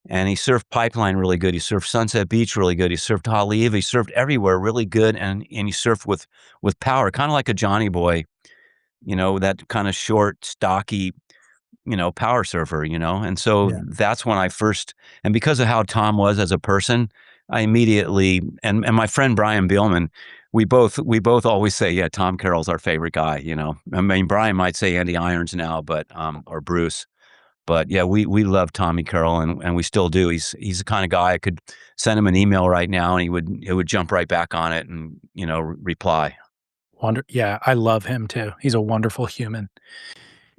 and he surfed Pipeline really good, he surfed Sunset Beach really good, he surfed Haleiwa, he surfed everywhere really good, and he surfed with power, kinda like a Johnny Boy, that kinda short, stocky, power surfer, and so Yeah. that's when I first and because of how Tom was as a person, I immediately and my friend Brian Bielman, we both always say, "Yeah, Tom Carroll's our favorite guy," you know? I mean, Brian might say Andy Irons now, but, or Bruce, but yeah, we love Tommy Carroll and we still do. He's the kind of guy I could send him an email right now and he would jump right back on it and, reply. Yeah, I love him too. He's a wonderful human.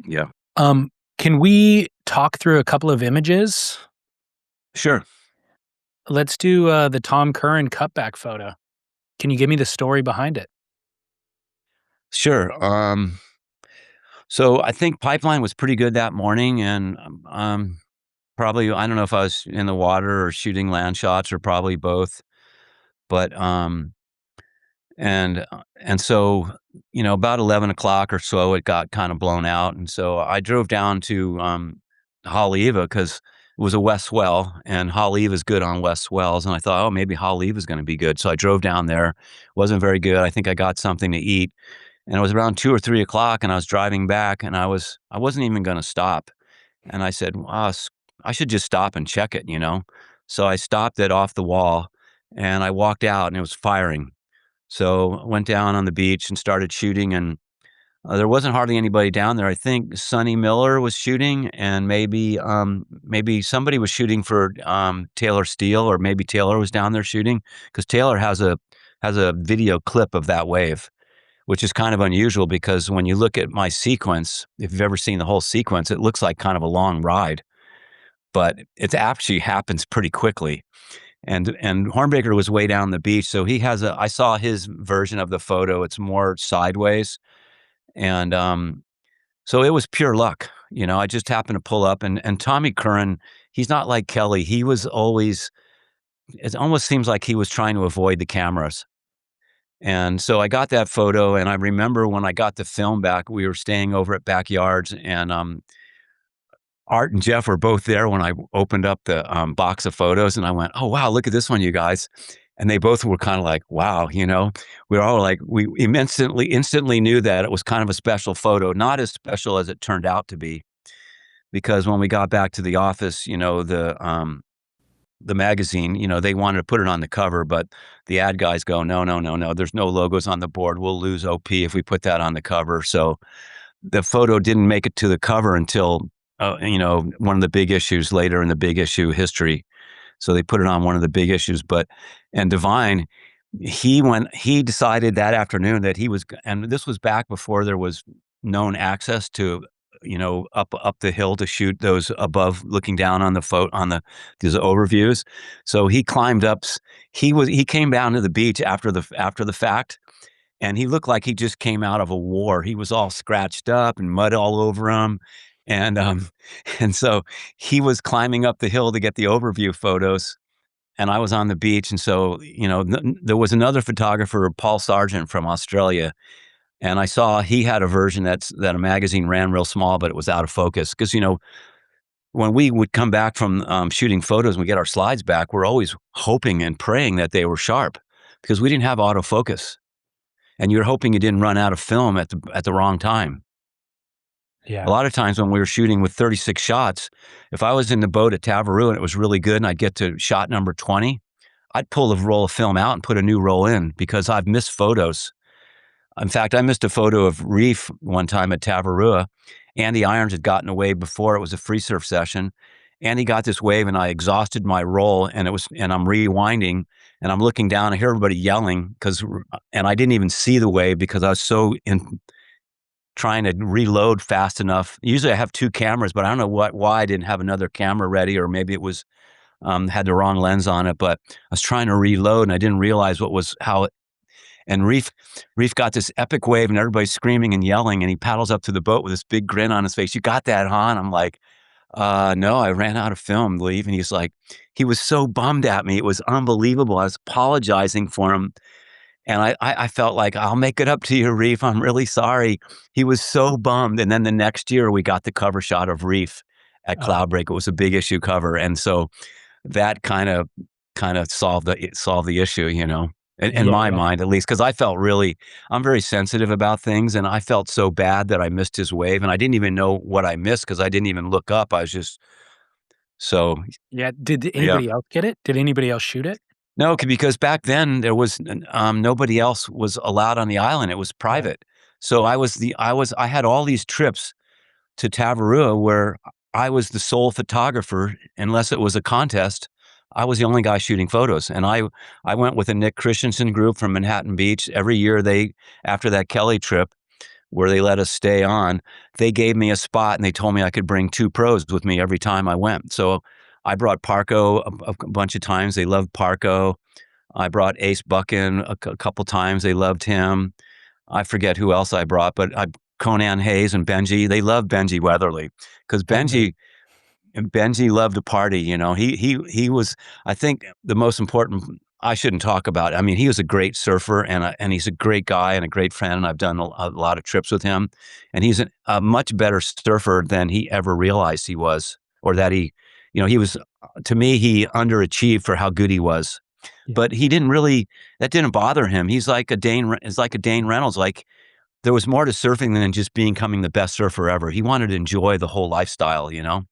Yeah. Um, can we talk through a couple of images? Sure. Let's do, the Tom Curren cutback photo. Can you give me the story behind it? Sure. So I think Pipeline was pretty good that morning, and probably I don't know if I was in the water or shooting land shots or probably both, but and so about 11 o'clock or so it got kind of blown out, and so I drove down to Haleiwa because was a west swell, and Haleiwa is good on west swells. And I thought, oh, maybe Haleiwa is going to be good. So I drove down there. Wasn't very good. I think I got something to eat, and it was around 2 or 3 o'clock, and I was driving back, and I wasn't even going to stop. And I said, I should just stop and check it, you know. So I stopped it off the wall, and I walked out, and it was firing. So went down on the beach and started shooting, and there wasn't hardly anybody down there. I think Sonny Miller was shooting, and maybe somebody was shooting for Taylor Steele, or maybe Taylor was down there shooting, because Taylor has a video clip of that wave, which is kind of unusual because when you look at my sequence, if you've ever seen the whole sequence, it looks like kind of a long ride, but it actually happens pretty quickly. And Hornbaker was way down the beach, so I saw his version of the photo. It's more sideways. And so it was pure luck. You know, I just happened to pull up, and Tommy Curren, he's not like Kelly. He was always, it almost seems like he was trying to avoid the cameras. And so I got that photo, and I remember when I got the film back, we were staying over at Backyards, and Art and Jeff were both there when I opened up the box of photos, and I went, "Oh wow, look at this one, you guys!" And they both were kind of like, "Wow," you know. We were all like, we instantly knew that it was kind of a special photo, not as special as it turned out to be, because when we got back to the office, you know, the magazine, you know, they wanted to put it on the cover, but the ad guys go, no, no, no, no, there's no logos on the board. We'll lose OP if we put that on the cover. So the photo didn't make it to the cover until, you know, one of the big issues later in the big issue history. So they put it on one of the big issues. And Divine, he decided that afternoon that and this was back before there was known access to, you know, up the hill to shoot those above, looking down on these overviews. So he climbed up. He came down to the beach after the fact, and he looked like he just came out of a war. He was all scratched up and mud all over him, and and so he was climbing up the hill to get the overview photos, and I was on the beach. And so, you know, there was another photographer, Paul Sargent from Australia. And I saw he had a version that a magazine ran real small, but it was out of focus. Because, you know, when we would come back from shooting photos and we get our slides back, we're always hoping and praying that they were sharp, because we didn't have autofocus. And you're hoping you didn't run out of film at the wrong time. Yeah. A lot of times when we were shooting with 36 shots, if I was in the boat at Tavarua and it was really good and I'd get to shot number 20, I'd pull a roll of film out and put a new roll in, because I've missed photos. In fact, I missed a photo of Reef one time at Tavarua. Andy Irons had gotten a wave before. It was a free surf session. Andy got this wave, and I exhausted my roll, and I'm rewinding, and I'm looking down. I hear everybody yelling, and I didn't even see the wave because I was so trying to reload fast enough. Usually I have two cameras, but I don't know why I didn't have another camera ready, or maybe it was had the wrong lens on it. But I was trying to reload, and I didn't realize and Reef got this epic wave, and everybody's screaming and yelling, and he paddles up to the boat with this big grin on his face. "You got that, huh?" And I'm like, no, I ran out of film, leave. And he's like, he was so bummed at me. It was unbelievable. I was apologizing for him. And I felt like, "I'll make it up to you, Reef. I'm really sorry." He was so bummed. And then the next year we got the cover shot of Reef at Cloudbreak. It was a big issue cover. And so that kind of solved the issue, you know. In my mind, at least, because I'm very sensitive about things, and I felt so bad that I missed his wave, and I didn't even know what I missed because I didn't even look up. I was just so Yeah. Did anybody else get it? Did anybody else shoot it? no, because back then there was nobody else was allowed on the island. It was private. So I had all these trips to Tavarua where I was the sole photographer, unless it was a contest. I was the only guy shooting photos. And I went with a Nick Christensen group from Manhattan Beach. Every year after that Kelly trip where they let us stay on, they gave me a spot and they told me I could bring two pros with me every time I went. So I brought Parko a bunch of times. They loved Parko. I brought Ace Buckin a couple times. They loved him. I forget who else I brought, but Conan Hayes and Benji. They loved Benji Weatherly, because Benji loved to party. You know, he was, I think, the most important. I shouldn't talk about it. I mean, he was a great surfer, and he's a great guy and a great friend. And I've done a lot of trips with him, and he's a much better surfer than he ever realized he was, or that he he was, to me, he underachieved for how good he was. Yeah. But he didn't really, that didn't bother him. He's like a Dane Reynolds. Like, there was more to surfing than just becoming the best surfer ever. He wanted to enjoy the whole lifestyle. And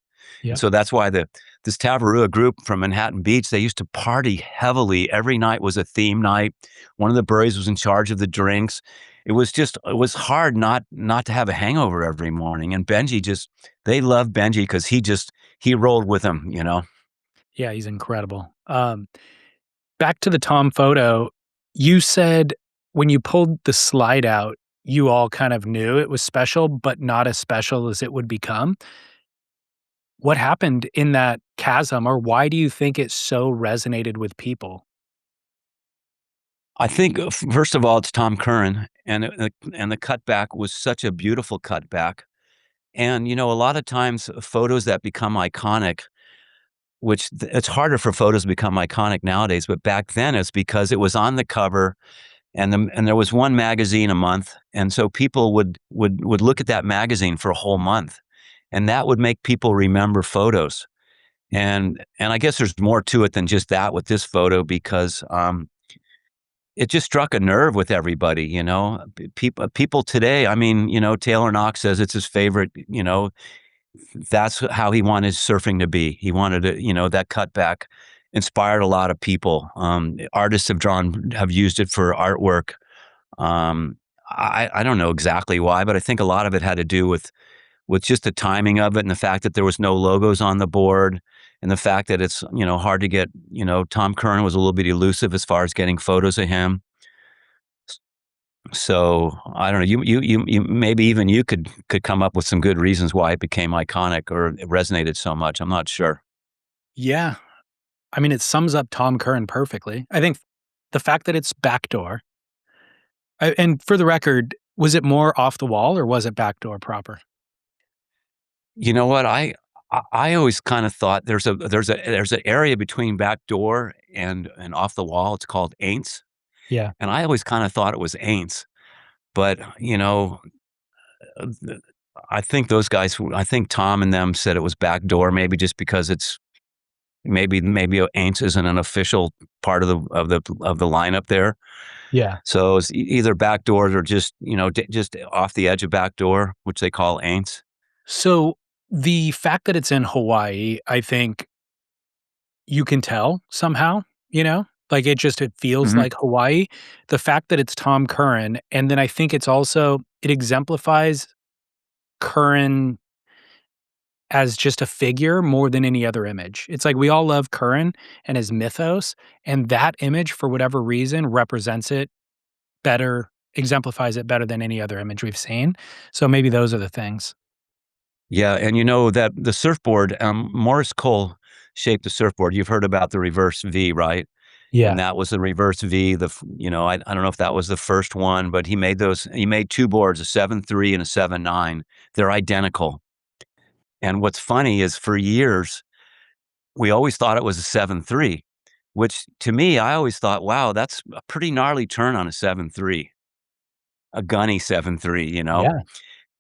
Yeah. so that's why this Tavarua group from Manhattan Beach, they used to party heavily. Every night was a theme night. One of the Burries was in charge of the drinks. It was hard not to have a hangover every morning. And they loved Benji because he rolled with them. Yeah, he's incredible. Back to the Tom photo, you said when you pulled the slide out, you all kind of knew it was special, but not as special as it would become. What happened in that chasm, or why do you think it so resonated with people? I think, first of all, it's Tom Curren, and the cutback was such a beautiful cutback. And a lot of times photos that become iconic, it's harder for photos to become iconic nowadays, but back then it's because it was on the cover, and there was one magazine a month, and so people would look at that magazine for a whole month, and that would make people remember photos. And I guess there's more to it than just that with this photo, because it just struck a nerve with everybody. People today, I mean, Taylor Knox says it's his favorite. That's how he wanted surfing to be. He wanted that cutback inspired a lot of people. Artists have used it for artwork. I don't know exactly why, but I think a lot of it had to do with just the timing of it, and the fact that there was no logos on the board, and the fact that it's hard to get. Tom Curren was a little bit elusive as far as getting photos of him. So I don't know. You maybe even you could come up with some good reasons why it became iconic or it resonated so much. I'm not sure. Yeah. I mean, it sums up Tom Curren perfectly. I think the fact that it's backdoor, and for the record, was it more off the wall or was it backdoor proper? You know what? I always kind of thought there's an area between backdoor and off the wall. It's called ain'ts, Yeah. and I always kind of thought it was ain'ts. But th- I think those guys. I think Tom and them said it was backdoor, maybe just because it's maybe ain'ts isn't an official part of the lineup there. Yeah. So it's either backdoors or just just off the edge of backdoor, which they call ain'ts. So the fact that it's in Hawaii, I think you can tell somehow, like it feels Hmm. like Hawaii. The fact that it's Tom Curren, and then I think it exemplifies Curren as just a figure more than any other image. It's like we all love Curren and his mythos, and that image, for whatever reason, represents it better, exemplifies it better than any other image we've seen. So maybe those are the things. Yeah, and that the surfboard, Morris Cole shaped the surfboard. You've heard about the reverse V, right? And Yeah. that was the reverse V. I don't know if that was the first one, but he made those. He made two boards, a 7.3 and a 7.9. They're identical. And what's funny is, for years we always thought it was a 7.3, which to me, I always thought, wow, that's a pretty gnarly turn on a 7.3, a gunny 7.3. Yeah.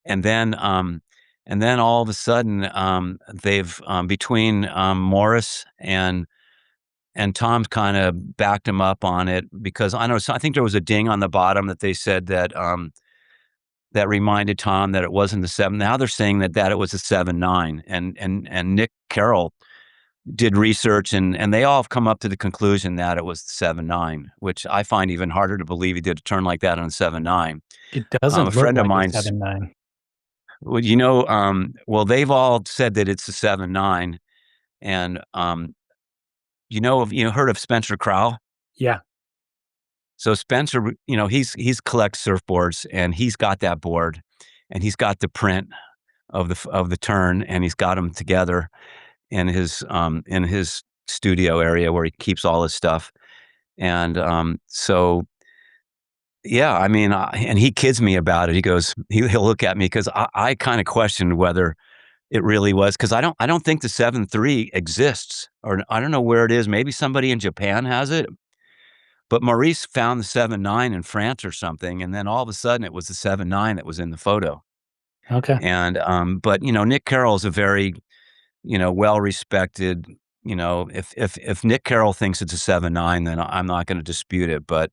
And then, all of a sudden, they've, between, Morris and Tom's kind of backed him up on it, because I think there was a ding on the bottom that they said that reminded Tom that it wasn't the 7. Now they're saying that it was a 7.9, and Nick Carroll did research, and they all have come up to the conclusion that it was the 7.9, which I find even harder to believe he did a turn like that on a 7.9. It A doesn't look friend of like a mine's 7.9. Well, they've all said that it's a 7.9, and, heard of Spencer Crowell? Yeah. So Spencer, he's collects surfboards, and he's got that board, and he's got the print of the turn, and he's got them together in his studio area where he keeps all his stuff. And, so yeah, I mean, and he kids me about it. He'll look at me, because I kind of questioned whether it really was, because I don't think the 7.3 exists, or I don't know where it is. Maybe somebody in Japan has it, but Maurice found the 7.9 in France or something, and then all of a sudden it was the 7.9 that was in the photo. Okay. And but Nick Carroll is a very well respected. If Nick Carroll thinks it's a 7.9, then I'm not going to dispute it. But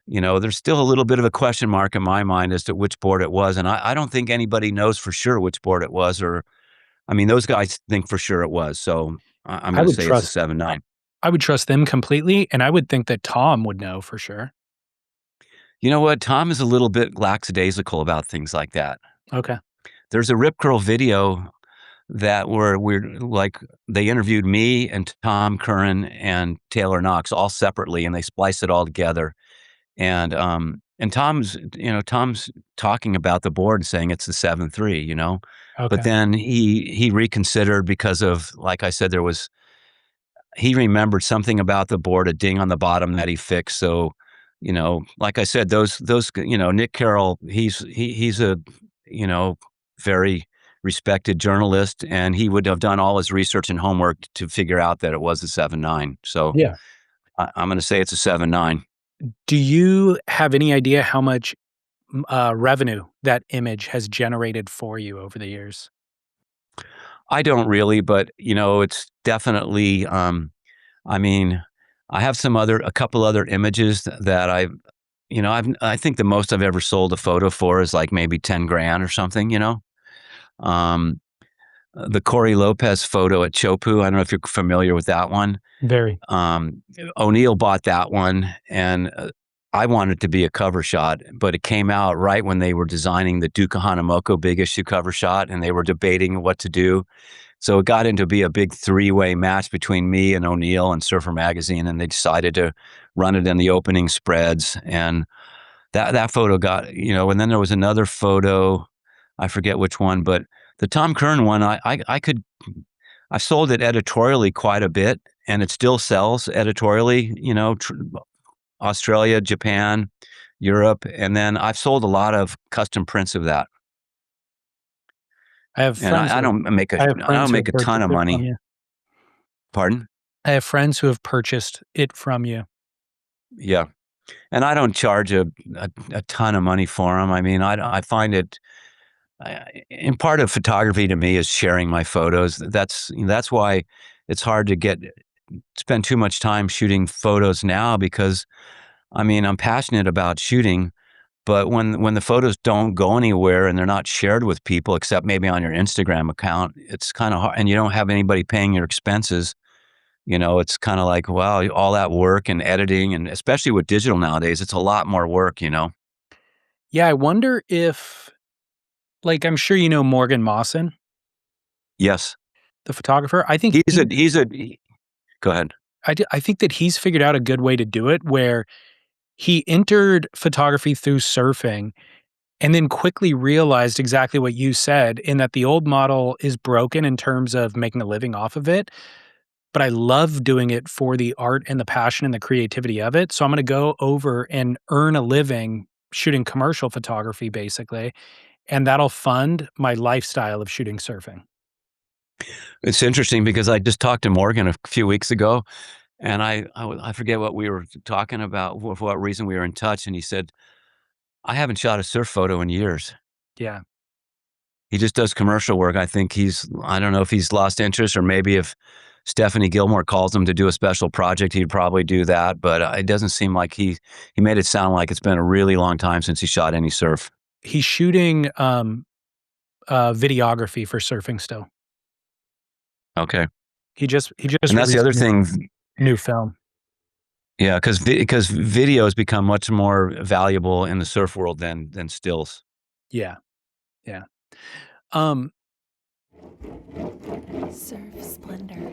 there's still a little bit of a question mark in my mind as to which board it was, and I don't think anybody knows for sure which board it was. Or, I mean, those guys think for sure it was. So I'm I going to would say it's a trust 7.9. I would trust them completely, and I would think that Tom would know for sure. You know what? Tom is a little bit lackadaisical about things like that. Okay. There's a Rip Curl video that where we're like, they interviewed me and Tom Curren and Taylor Knox all separately, and they spliced it all together. And Tom's talking about the board and saying it's the 7.3. But Okay. then he reconsidered because of, like I said, he remembered something about the board, a ding on the bottom that he fixed. So, like I said, those Nick Carroll, he's a you know very respected journalist, and he would have done all his research and homework to figure out that it was a 7.9. So Yeah. I'm going to say it's a 7.9. Do you have any idea how much revenue that image has generated for you over the years? I don't really, but it's definitely. I mean, I have a couple other images that I think the most I've ever sold a photo for is like maybe 10 grand or something. Um, the Corey Lopez photo at Chopu. I don't know if you're familiar with that one. Very. Um, O'Neill bought that one, and I wanted it to be a cover shot, but it came out right when they were designing the Duke Hanamoko big issue cover shot, and they were debating what to do. So it got into be a big three-way match between me and O'Neill and Surfer Magazine, and they decided to run it in the opening spreads. And that photo got, and then there was another photo, I forget which one, but the Tom Curren one, I sold it editorially quite a bit, and it still sells editorially, Australia, Japan, Europe, and then I've sold a lot of custom prints of that. I have And friends I who don't make a I have I friends don't who have make a ton purchased of it from money. you. Pardon? I have friends who have purchased it from you. Yeah. And I don't charge a ton of money for them. I mean, I find it, and part of photography to me is sharing my photos. That's why it's hard to spend too much time shooting photos now, because I mean, I'm passionate about shooting, but when the photos don't go anywhere and they're not shared with people except maybe on your Instagram account, it's kind of hard, and you don't have anybody paying your expenses. It's kind of like, wow, all that work and editing, and especially with digital nowadays, it's a lot more work. Yeah, I wonder if, like, I'm sure you know Morgan Maassen, Yes. the photographer. I think He's a he's a he Go ahead. I think that he's figured out a good way to do it where he entered photography through surfing and then quickly realized exactly what you said, in that the old model is broken in terms of making a living off of it. But I love doing it for the art and the passion and the creativity of it. So I'm going to go over and earn a living shooting commercial photography, basically. And that'll fund my lifestyle of shooting surfing. It's interesting because I just talked to Morgan a few weeks ago, and I forget what we were talking about, for what reason we were in touch, and he said, "I haven't shot a surf photo in years." Yeah. He just does commercial work. I don't know if he's lost interest, or maybe if Stephanie Gilmore calls him to do a special project, he'd probably do that. But it doesn't seem like he made it sound like it's been a really long time since he shot any surf. He's shooting videography for surfing still. Okay. He just And that's the released other a thing. new film. Yeah, because video has become much more valuable in the surf world than stills. Yeah. Yeah. Um, Surf Splendor.